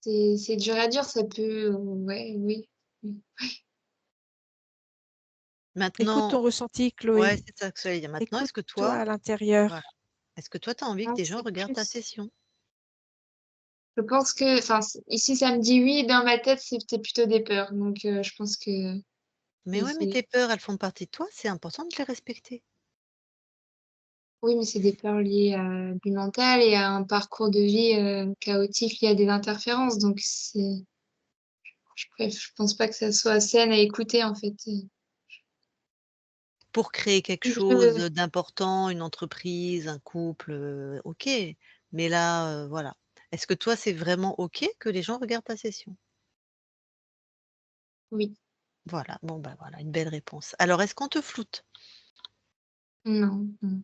C'est dur à dire, ça peut, ouais, oui. Mmh. Écoute Maintenant, ton ressenti, ouais, Chloé. c'est ça que j'allais dire. Maintenant, est-ce que Écoute-toi toi, à l'intérieur. voilà, est-ce que toi, tu as envie que Non, des gens c'est regardent ta plus session? je pense que enfin, ici, ça me dit oui, dans ma tête, c'était plutôt des peurs, donc je pense que Mais oui, ouais, mais c'est tes peurs, elles font partie de toi, c'est important de les respecter. oui, mais c'est des peurs liées à du mental et à un parcours de vie, chaotique lié à des interférences, donc je pense pas que ça soit saine à écouter, en fait, Pour créer quelque chose je d'important, une entreprise, un couple, OK. Mais là, voilà. Est-ce que toi, c'est vraiment OK que les gens regardent ta session? oui, Voilà, bon, bah, voilà, une belle réponse. Alors, est-ce qu'on te floute? non, non,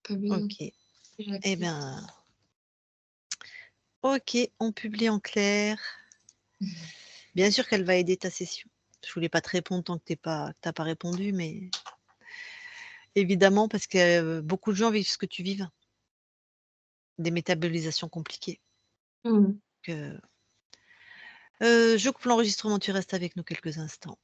pas besoin, OK. Eh j'accepte. bien, OK, on publie en clair. Bien sûr qu'elle va aider ta session. Je voulais pas te répondre tant que tu pas répondu, mais évidemment parce que, beaucoup de gens vivent ce que tu vives, des métabolisations compliquées. Mmh. Que, je coupe l'enregistrement, tu restes avec nous quelques instants.